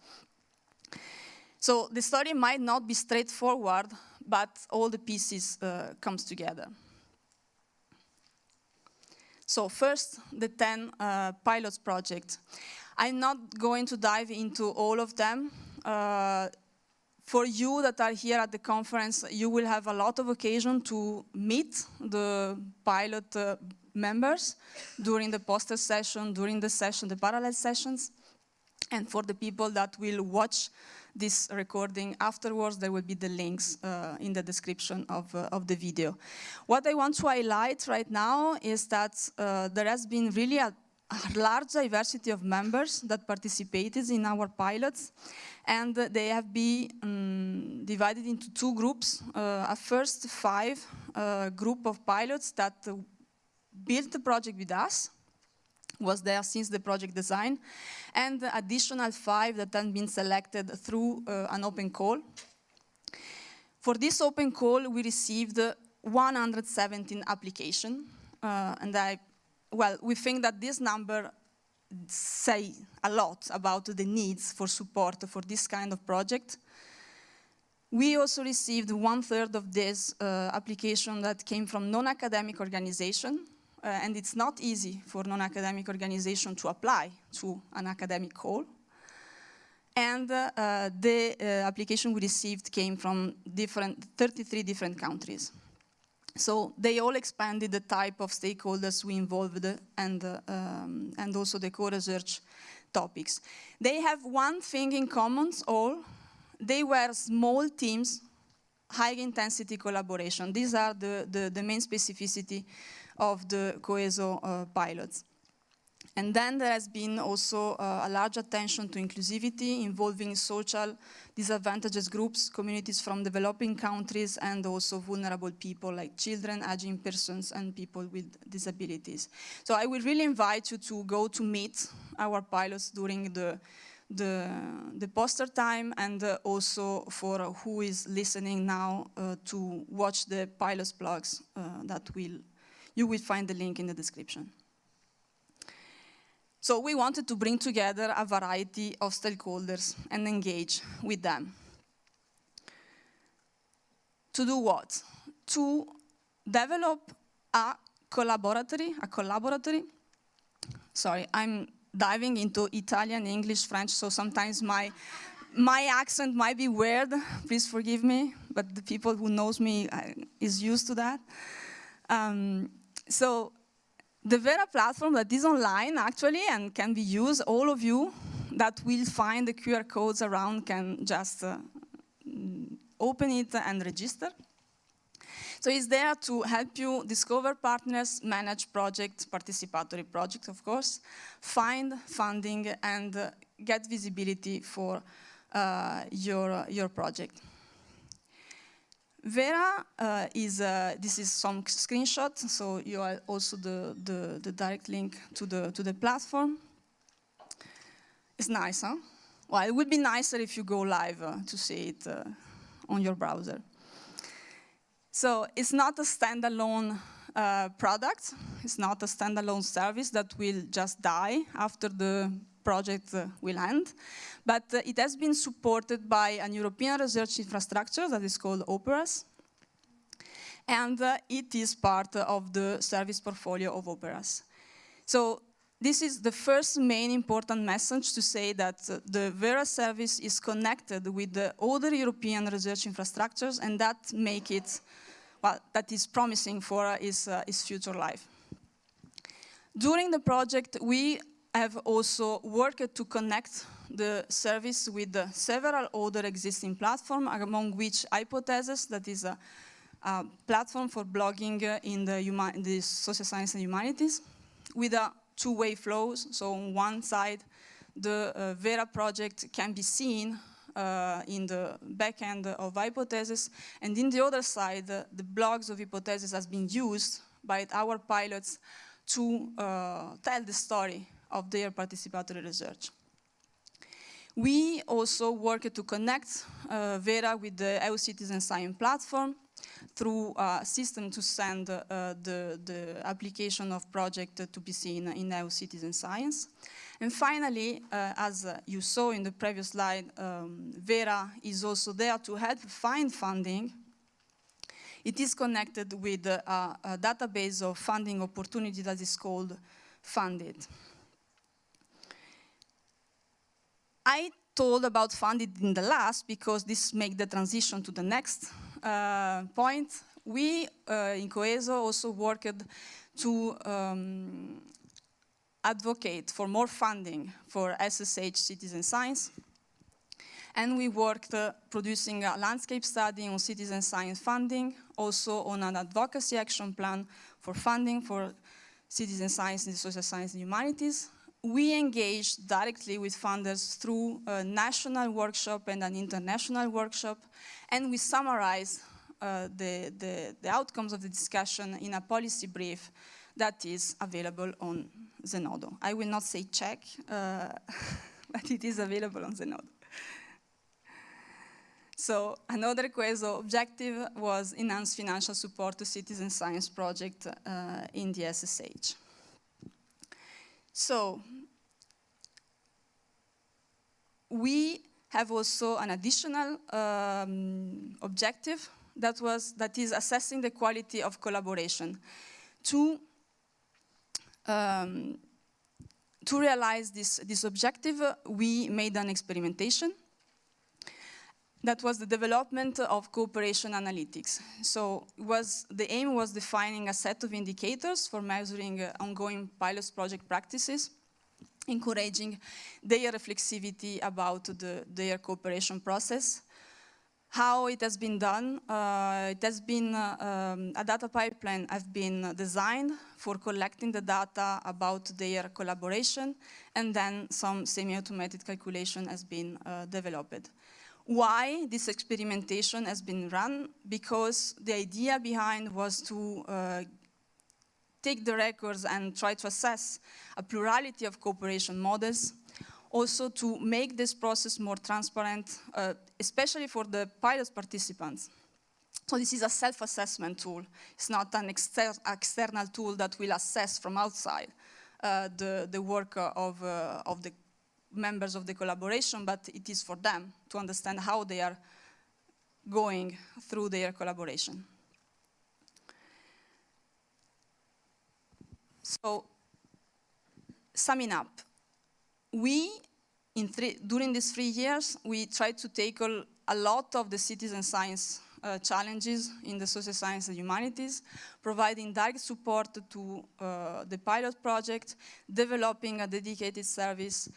So the story might not be straightforward, but all the pieces comes together. So first, the 10 pilots project. I'm not going to dive into all of them. For you that are here at the conference, you will have a lot of occasion to meet the pilot members during the poster session, during the session, the parallel sessions. And for the people that will watch this recording afterwards, there will be the links in the description of the video. What I want to highlight right now is that there has been really a large diversity of members that participated in our pilots, and they have been divided into two groups. A first 5 group of pilots that built the project with us, was there since the project design, and additional 5 that have been selected through an open call. For this open call, we received 117 applications, and we think that this number say a lot about the needs for support for this kind of project. We also received 1/3 of this application that came from non-academic organization. And it's not easy for non-academic organization to apply to an academic call. And the application we received came from 33 different countries. So they all expanded the type of stakeholders we involved and also the co-research topics. They have one thing in common, all. They were small teams, high intensity collaboration. These are the main specificity of the COESO pilots. And then there has been also a large attention to inclusivity involving social disadvantaged groups, communities from developing countries, and also vulnerable people like children, aging persons, and people with disabilities. So I will really invite you to go to meet our pilots during the poster time, and also for who is listening now to watch the pilots blogs you will find the link in the description. So we wanted to bring together a variety of stakeholders and engage with them. To do what? To develop a collaboratory. Sorry, I'm diving into Italian, English, French, so sometimes my accent might be weird. Please forgive me, but the people who knows me is used to that. So the Vera platform that is online actually and can be used, all of you that will find the QR codes around can just open it and register. So it's there to help you discover partners, manage projects, participatory projects, of course, find funding, and get visibility for your project. Vera this is some screenshot, so you are also the direct link to the platform. It's nice, huh? Well, it would be nicer if you go live to see it on your browser. So it's not a standalone product. It's not a standalone service that will just die after the project will end, but it has been supported by an European research infrastructure that is called OpenEdition, and it is part of the service portfolio of OpenEdition. So this is the first main important message to say that the Vera service is connected with the other European research infrastructures, and that make it but that is promising for his future life. During the project, we have also worked to connect the service with several other existing platforms, among which EHESS, that is a platform for blogging in the social science and humanities, with a two-way flows. So on one side, the Vera project can be seen in the back end of EHESS, and in the other side, the blogs of EHESS has been used by our pilots to tell the story of their participatory research. We also work to connect Vera with the EU Citizen Science platform through a system to send the application of project to be seen in EU Citizen Science. And finally, as you saw in the previous slide, Vera is also there to help find funding. It is connected with a database of funding opportunity that is called Funded. I told about Funded in the last because this makes the transition to the next point. We in COESO also worked to advocate for more funding for SSH citizen science. And we worked producing a landscape study on citizen science funding, also on an advocacy action plan for funding for citizen science in the social science and humanities. We engaged directly with funders through a national workshop and an international workshop, and we summarized the outcomes of the discussion in a policy brief that is available on Zenodo. I will not say check, but it is available on Zenodo. So another COESO objective was enhance financial support to citizen science project in the SSH. So we have also an additional objective that is assessing the quality of collaboration. To realize this objective, we made an experimentation. That was the development of cooperation analytics. So the aim was defining a set of indicators for measuring ongoing pilot project practices, encouraging their reflexivity about their cooperation process. How it has been done, it has been, a data pipeline has been designed for collecting the data about their collaboration, and then some semi-automated calculation has been developed. Why this experimentation has been run? Because the idea behind was to take the records and try to assess a plurality of cooperation models, also to make this process more transparent, especially for the pilot participants. So this is a self-assessment tool. It's not an external tool that will assess from outside the work of the members of the collaboration, but it is for them to understand how they are going through their collaboration. So, summing up, during these 3 years, we tried to tackle a lot of the citizen science challenges in the social science and humanities, providing direct support to the pilot project, developing a dedicated service,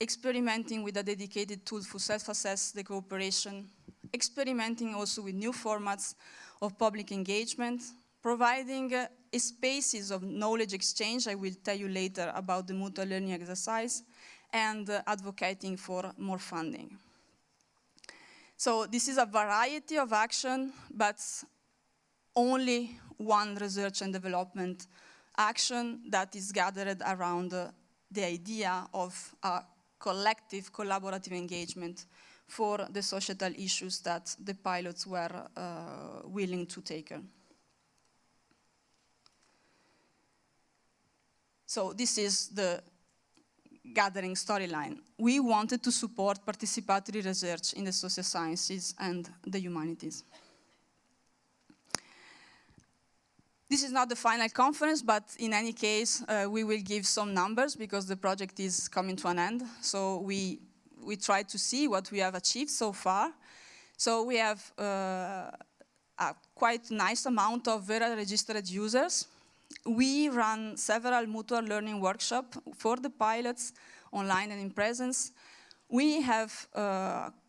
experimenting with a dedicated tool for self-assess the cooperation, experimenting also with new formats of public engagement, providing spaces of knowledge exchange. I will tell you later about the mutual learning exercise, and advocating for more funding. So this is a variety of action, but only one research and development action that is gathered around the idea of a collective collaborative engagement for the societal issues that the pilots were willing to tackle. So this is the gathering storyline. We wanted to support participatory research in the social sciences and the humanities. This is not the final conference, but in any case, we will give some numbers because the project is coming to an end. So we try to see what we have achieved so far. So we have a quite nice amount of Vera registered users. We run several mutual learning workshops for the pilots, online and in presence. We have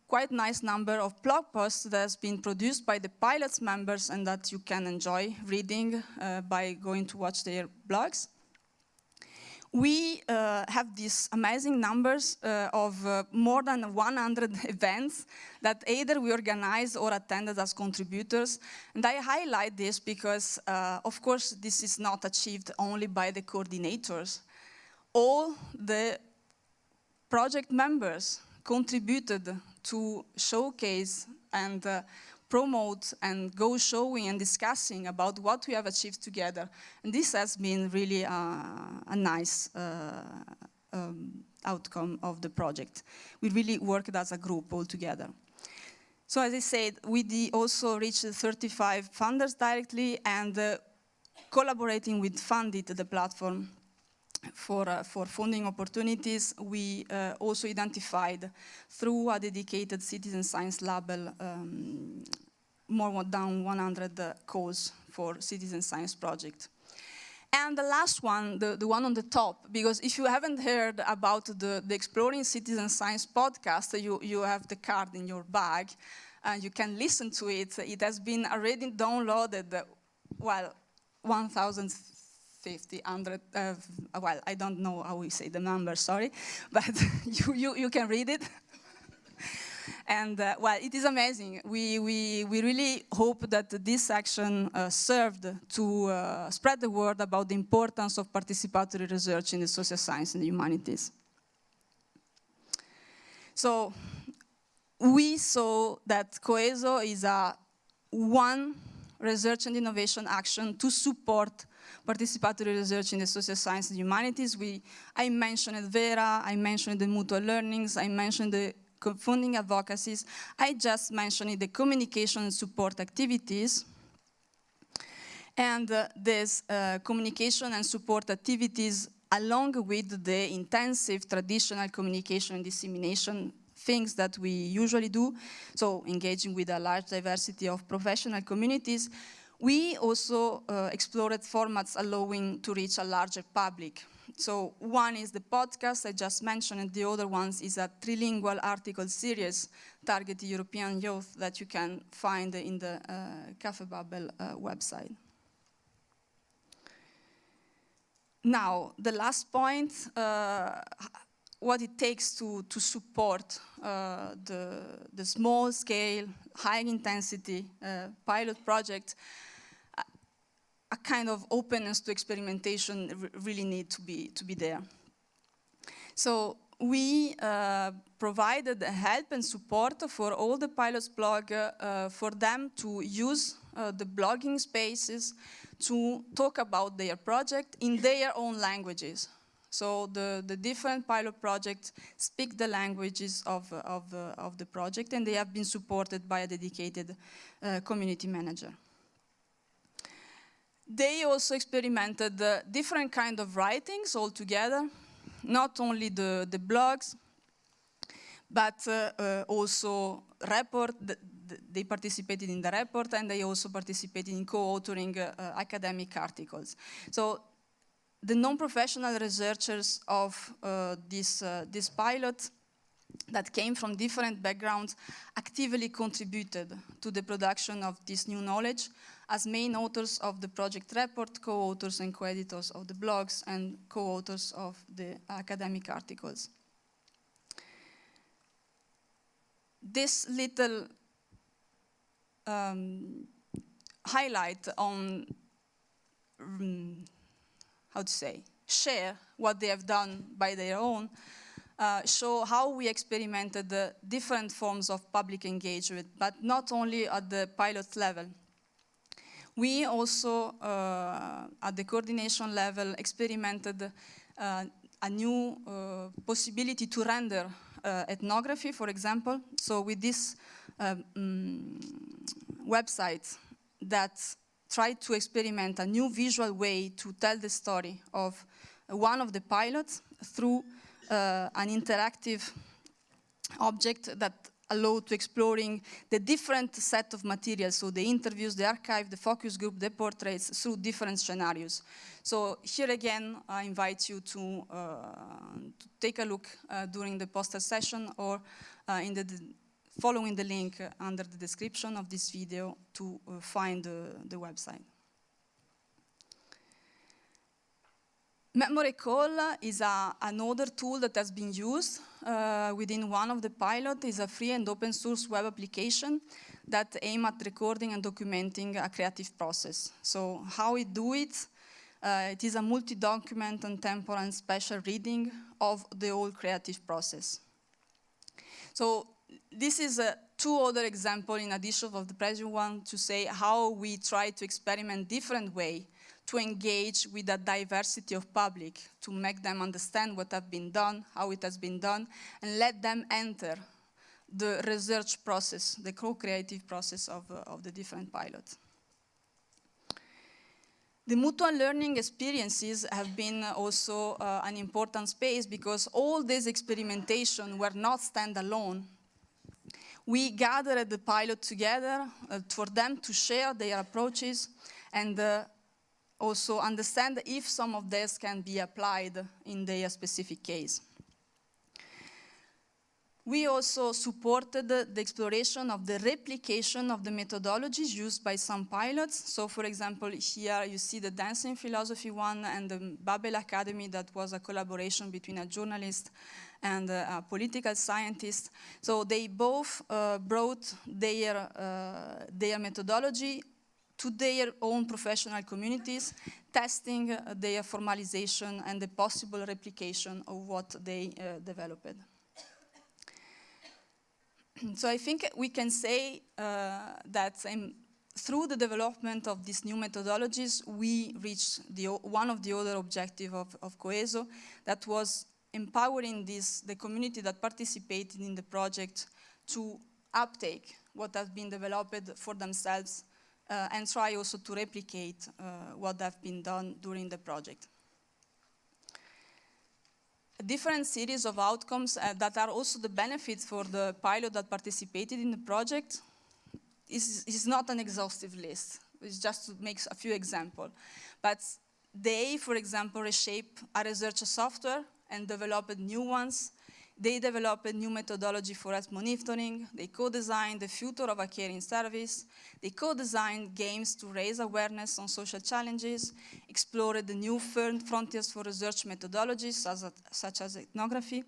quite nice number of blog posts that has been produced by the pilots members and that you can enjoy reading by going to watch their blogs. We have these amazing numbers of more than 100 events that either we organize or attended as contributors. And I highlight this because, of course, this is not achieved only by the coordinators. All the project members contributed to showcase and promote and go showing and discussing about what we have achieved together. And this has been really a nice outcome of the project. We really worked as a group all together. So as I said, we also reached 35 funders directly and collaborating with Fundit, the platform for funding opportunities, we also identified through a dedicated citizen science label more than 100 calls for citizen science project. And the last one, the one on the top, because if you haven't heard about the Exploring Citizen Science podcast, you have the card in your bag and you can listen to it. It has been already downloaded, well, 1,050, well, I don't know how we say the number, sorry, but you can read it. And well, it is amazing. We really hope that this action served to spread the word about the importance of participatory research in the social science and the humanities. So we saw that COESO is one research and innovation action to support participatory research in the social science and humanities. I mentioned Vera, I mentioned the mutual learnings, I mentioned the funding advocacies. I just mentioned the communication and support activities. And these communication and support activities, along with the intensive traditional communication and dissemination things that we usually do, so engaging with a large diversity of professional communities, we also explored formats allowing to reach a larger public. So one is the podcast I just mentioned, and the other one is a trilingual article series targeting European youth that you can find in the Cafe Bubble website. Now, the last point, what it takes to support the small-scale, high-intensity pilot project. A kind of openness to experimentation really need to be there. So we provided help and support for all the pilots blog for them to use the blogging spaces to talk about their project in their own languages. So the different pilot projects speak the languages of the project, and they have been supported by a dedicated community manager. They also experimented different kind of writings altogether, not only the blogs, but also report. They participated in the report, and they also participated in co-authoring academic articles. So the non-professional researchers of this pilot that came from different backgrounds actively contributed to the production of this new knowledge as main authors of the project report, co-authors and co-editors of the blogs, and co-authors of the academic articles. This little highlight on, how to say, share what they have done by their own, show how we experimented the different forms of public engagement, but not only at the pilot level. We also, at the coordination level, experimented a new possibility to render ethnography, for example. So with this website that tried to experiment a new visual way to tell the story of one of the pilots through an interactive object that allow to exploring the different set of materials, so the interviews, the archive, the focus group, the portraits, through different scenarios. So here again, I invite you to take a look during the poster session or following the link under the description of this video to find the website. Memory Call is another tool that has been used within one of the pilots. It's a free and open source web application that aims at recording and documenting a creative process. So how we do it? It is a multi-document and temporal and spatial reading of the whole creative process. So this is two other examples in addition of the previous one to say how we try to experiment different ways to engage with a diversity of public, to make them understand what has been done, how it has been done, and let them enter the research process, the co-creative process of the different pilots. The mutual learning experiences have been also an important space because all this experimentation were not standalone. We gathered the pilot together for them to share their approaches and also understand if some of this can be applied in their specific case. We also supported the exploration of the replication of the methodologies used by some pilots. So for example, here you see the dancing philosophy one and the Babel Academy that was a collaboration between a journalist and a political scientist. So they both brought their methodology to their own professional communities, testing their formalization and the possible replication of what they developed. So I think we can say that through the development of these new methodologies, we reached one of the other objectives of COESO, that was empowering the community that participated in the project to uptake what has been developed for themselves and try also to replicate what has been done during the project. A different series of outcomes that are also the benefits for the pilot that participated in the project is not an exhaustive list. It's just to make a few examples. But they, for example, reshape a research software and developed new ones. They developed a new methodology for health monitoring. They co-designed the future of a caring service. They co-designed games to raise awareness on social challenges, explored the new frontiers for research methodologies, such as ethnography.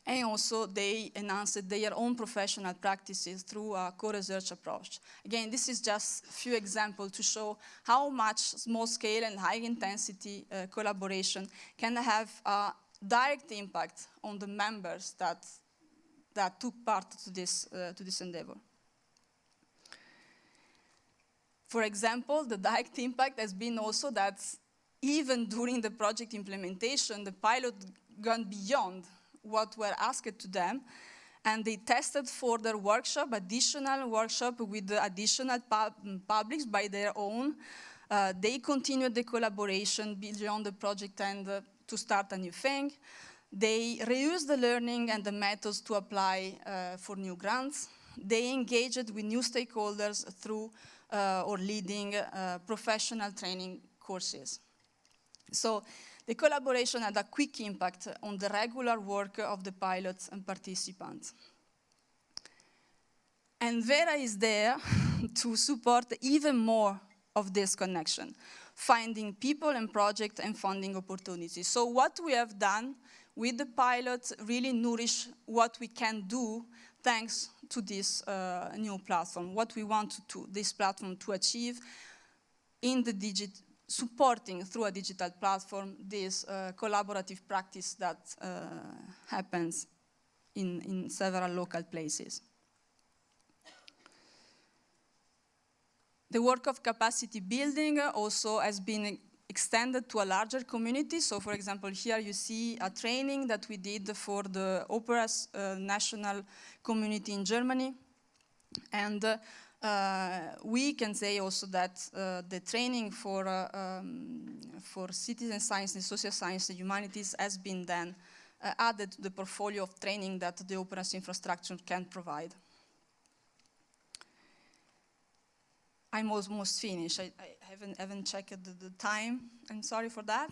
And also they enhanced their own professional practices through a co-research approach. Again, this is just a few examples to show how much small-scale and high-intensity collaboration can have a direct impact on the members that took part to this endeavor. For example, the direct impact has been also that even during the project implementation, the pilot gone beyond what were asked to them, and they tested for their workshop, additional workshop with the additional publics by their own. They continued the collaboration beyond the project end to start a new thing. They reused the learning and the methods to apply for new grants. They engaged with new stakeholders through or leading professional training courses. So the collaboration had a quick impact on the regular work of the pilots and participants. And Vera is there to support even more of this connection, finding people and project and funding opportunities. So what we have done with the pilot really nourish what we can do thanks to this new platform, what we want this platform to achieve in the supporting through a digital platform this collaborative practice that happens in several local places. The work of capacity building also has been extended to a larger community. So for example, here you see a training that we did for the opera's national community in Germany. And we can say also that the training for citizen science and social science and humanities has been then added to the portfolio of training that the openness infrastructure can provide. I'm almost finished. I haven't checked the time. I'm sorry for that.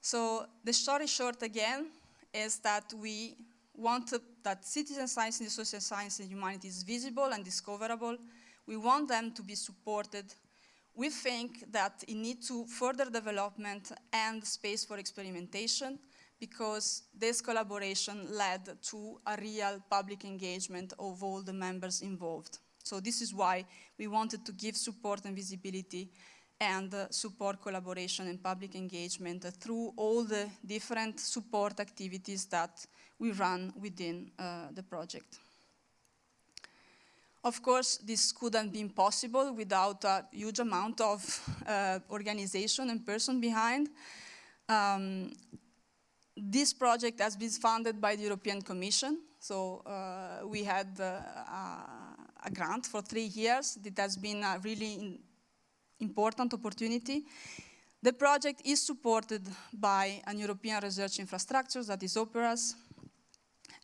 So the story short again is that we want that citizen science and social science and humanities is visible and discoverable. We want them to be supported. We think that it needs to further development and space for experimentation, because this collaboration led to a real public engagement of all the members involved. So this is why we wanted to give support and visibility and support collaboration and public engagement through all the different support activities that we run within the project. Of course, this couldn't be possible without a huge amount of organization and person behind. This project has been funded by the European Commission. So we had a grant for 3 years. It has been a really important opportunity. The project is supported by an European research infrastructure, that is OPERAS,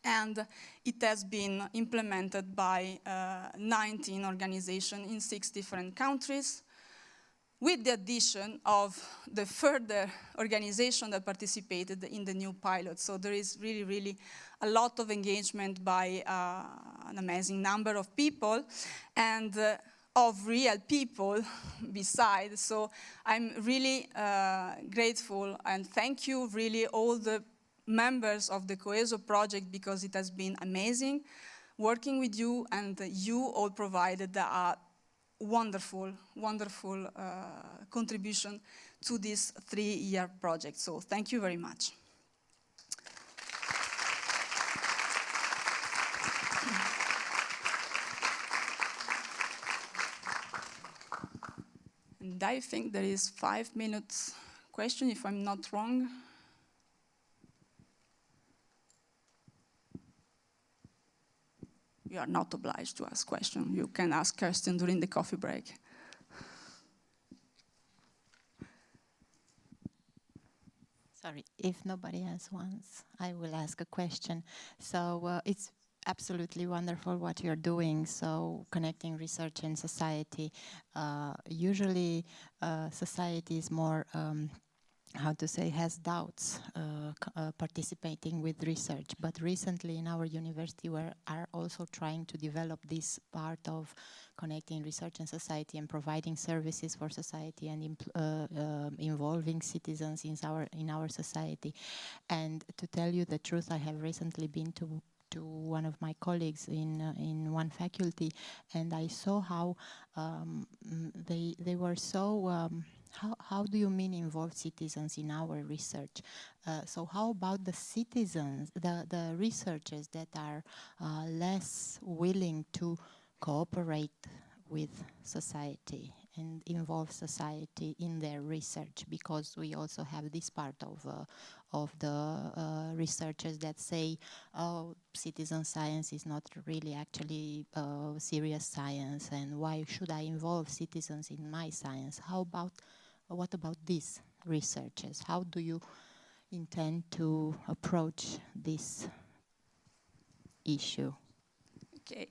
and it has been implemented by 19 organizations in 6 different countries, with the addition of the further organization that participated in the new pilot. So there is really, really a lot of engagement by an amazing number of people, and of real people besides. So I'm really grateful, and thank you really all the members of the COESO project, because it has been amazing working with you, and you all provided a wonderful, wonderful contribution to this 3-year project. So thank you very much. And I think there is 5 minutes question, if I'm not wrong. You are not obliged to ask questions. You can ask questions during the coffee break. Sorry, if nobody else wants, I will ask a question. So it's absolutely wonderful what you're doing, so connecting research and society. Usually society is more, has doubts participating with research. But recently in our university we are also trying to develop this part of connecting research and society and providing services for society and involving citizens in our society. And to tell you the truth, I have recently been to one of my colleagues in one faculty, and I saw how they were so how do you mean involve citizens in our research? So how about the citizens, the researchers that are less willing to cooperate with society and involve society in their research? Because we also have this part of the researchers that say, oh, citizen science is not really actually serious science, and why should I involve citizens in my science? What about these researchers? How do you intend to approach this issue? Okay.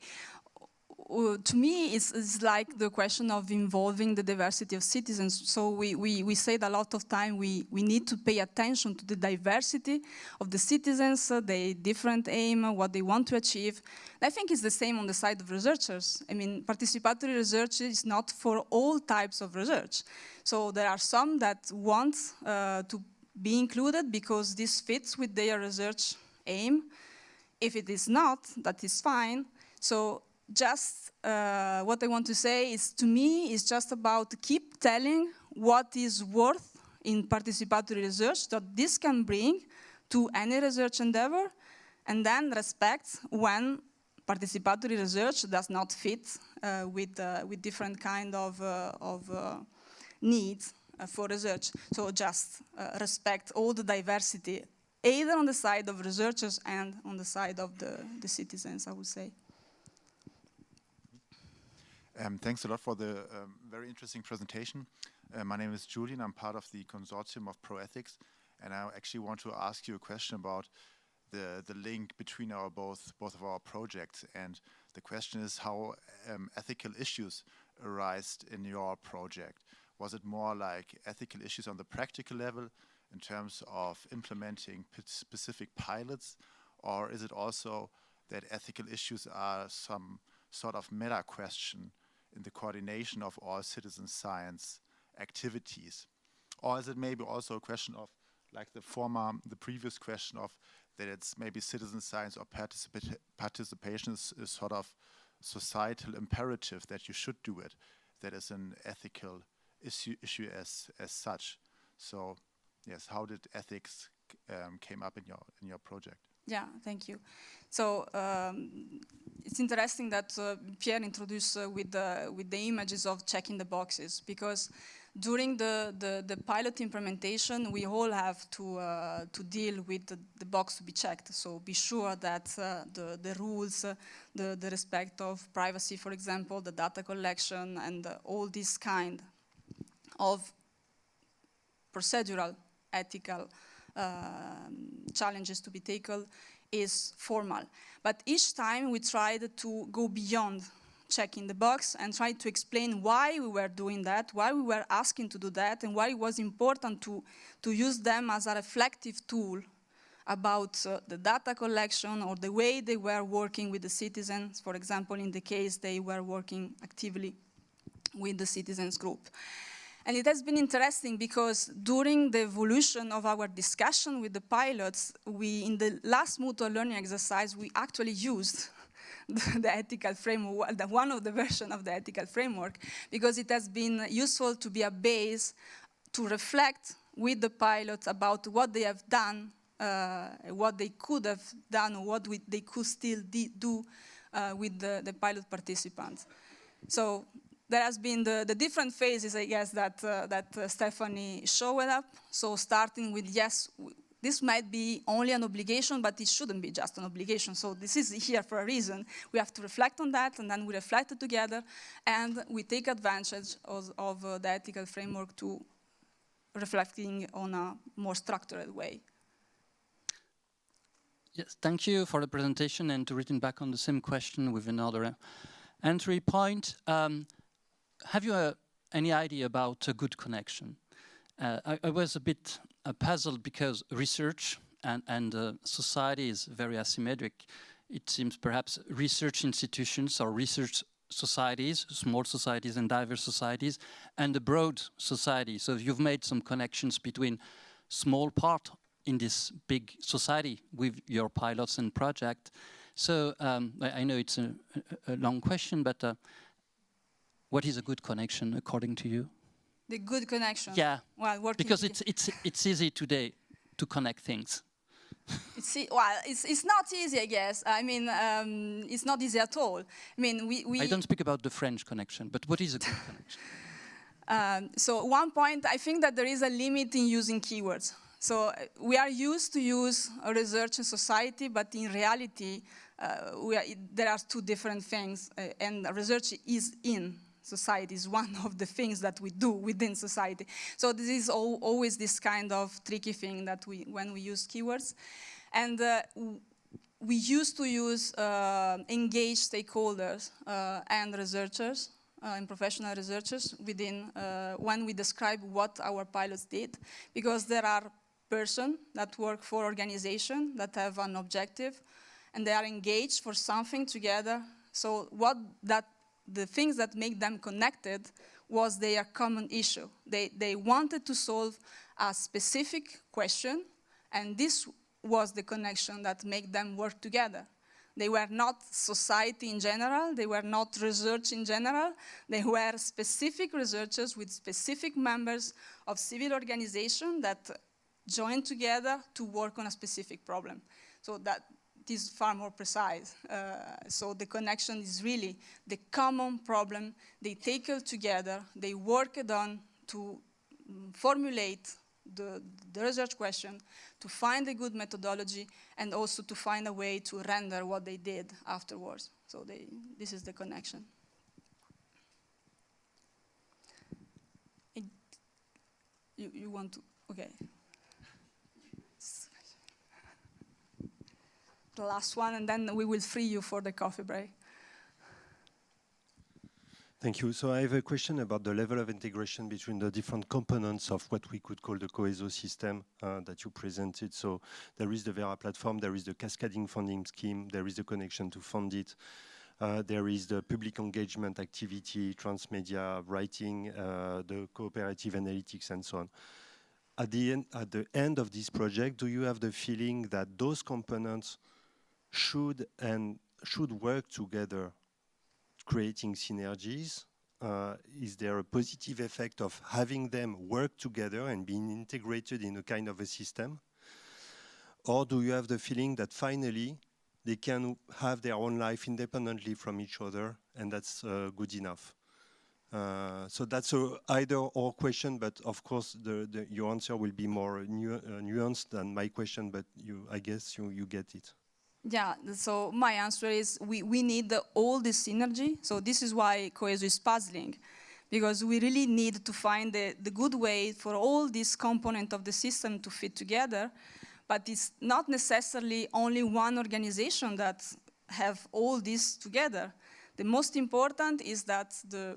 To me, it's like the question of involving the diversity of citizens. So we said a lot of time we need to pay attention to the diversity of the citizens, the different aim, what they want to achieve. I think it's the same on the side of researchers. I mean, participatory research is not for all types of research. So there are some that want to be included because this fits with their research aim. If it is not, that is fine. So just what I want to say is, to me, it's just about keep telling what is worth in participatory research that this can bring to any research endeavor, and then respect when participatory research does not fit with different kind of needs for research. So just respect all the diversity, either on the side of researchers and on the side of the citizens, I would say. Thanks a lot for the very interesting presentation. My name is Julian. I'm part of the consortium of ProEthics, and I actually want to ask you a question about the link between both of our projects. And the question is how ethical issues arise in your project. Was it more like ethical issues on the practical level in terms of implementing specific pilots, or is it also that ethical issues are some sort of meta question in the coordination of all citizen science activities? Or is it maybe also a question of, like the previous question of, that it's maybe citizen science or participation is sort of societal imperative that you should do it, that is an ethical issue as such. So yes, how did ethics came up in your project? Yeah, thank you. So it's interesting that Pierre introduced with the images of checking the boxes, because during the pilot implementation, we all have to deal with the box to be checked. So be sure that the rules, the respect of privacy, for example, the data collection, and all this kind of procedural, ethical challenges to be tackled is formal. But each time we tried to go beyond checking the box and try to explain why we were doing that, why we were asking to do that, and why it was important to use them as a reflective tool about the data collection or the way they were working with the citizens. For example, in the case they were working actively with the citizens group. And it has been interesting because during the evolution of our discussion with the pilots, in the last mutual learning exercise, we actually used the ethical framework, one of the versions of the ethical framework, because it has been useful to be a base to reflect with the pilots about what they have done, what they could have done, or what they could still do with the pilot participants. So there has been the different phases, I guess, that Stefanie showed up. So starting with, yes, this might be only an obligation, but it shouldn't be just an obligation. So this is here for a reason. We have to reflect on that, and then we reflect it together, and we take advantage of the ethical framework to reflecting on a more structured way. Yes, thank you for the presentation, and to return back on the same question with another entry point. Have you any idea about a good connection? I was a bit puzzled because research and society is very asymmetric. It seems perhaps research institutions or research societies, small societies and diverse societies, and a broad society. So you've made some connections between small part in this big society with your pilots and project. So I know it's a long question, but what is a good connection according to you? The good connection. Yeah, well, because it's easy today to connect things. It's not easy, I guess. I mean, it's not easy at all. I mean, I don't speak about the French connection, but what is a good connection? So one point, I think that there is a limit in using keywords. So we are used to use research in society, but in reality, there are two different things, and research is in society, is one of the things that we do within society. So this is always this kind of tricky thing that when we use keywords. And we used to use engaged stakeholders and researchers and professional researchers within when we describe what our pilots did, because there are persons that work for organizations that have an objective and they are engaged for something together. So the things that make them connected was their common issue. They wanted to solve a specific question, and this was the connection that made them work together. They were not society in general, they were not research in general, they were specific researchers with specific members of civil organizations that joined together to work on a specific problem. So that is far more precise. So the connection is really the common problem they tackle together, they worked on to formulate the research question, to find a good methodology, and also to find a way to render what they did afterwards. So this is the connection. You want to, okay. the last one, and then we will free you for the coffee break. Thank you. So I have a question about the level of integration between the different components of what we could call the COESO system that you presented. So there is the Vera platform, there is the cascading funding scheme, there is the connection to fund it, there is the public engagement activity, transmedia, writing, the cooperative analytics, and so on. At the end of this project, do you have the feeling that those components should work together, creating synergies? Is there a positive effect of having them work together and being integrated in a kind of a system? Or do you have the feeling that finally they can have their own life independently from each other, and that's good enough? So that's a either-or question, but of course your answer will be more nuanced than my question, but I guess you get it. Yeah, so my answer is we need all this synergy. So this is why COESO is puzzling, because we really need to find the good way for all these components of the system to fit together. But it's not necessarily only one organization that have all this together. The most important is that the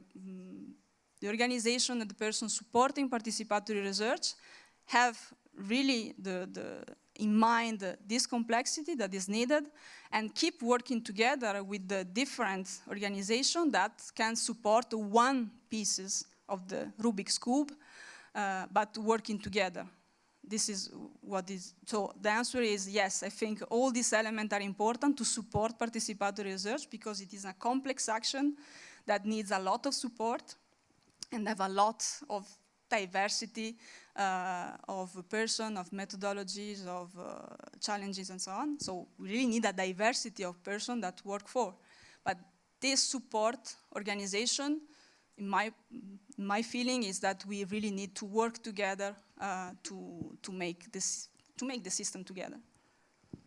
organization and the person supporting participatory research have really in mind this complexity that is needed, and keep working together with the different organizations that can support one pieces of the Rubik's Cube, but working together. This is what is, so the answer is yes, I think all these elements are important to support participatory research, because it is a complex action that needs a lot of support and have a lot of diversity of person, of methodologies, of challenges, and so on. So we really need a diversity of person that work for. But this support organization, in my feeling, is that we really need to work together to make the system together.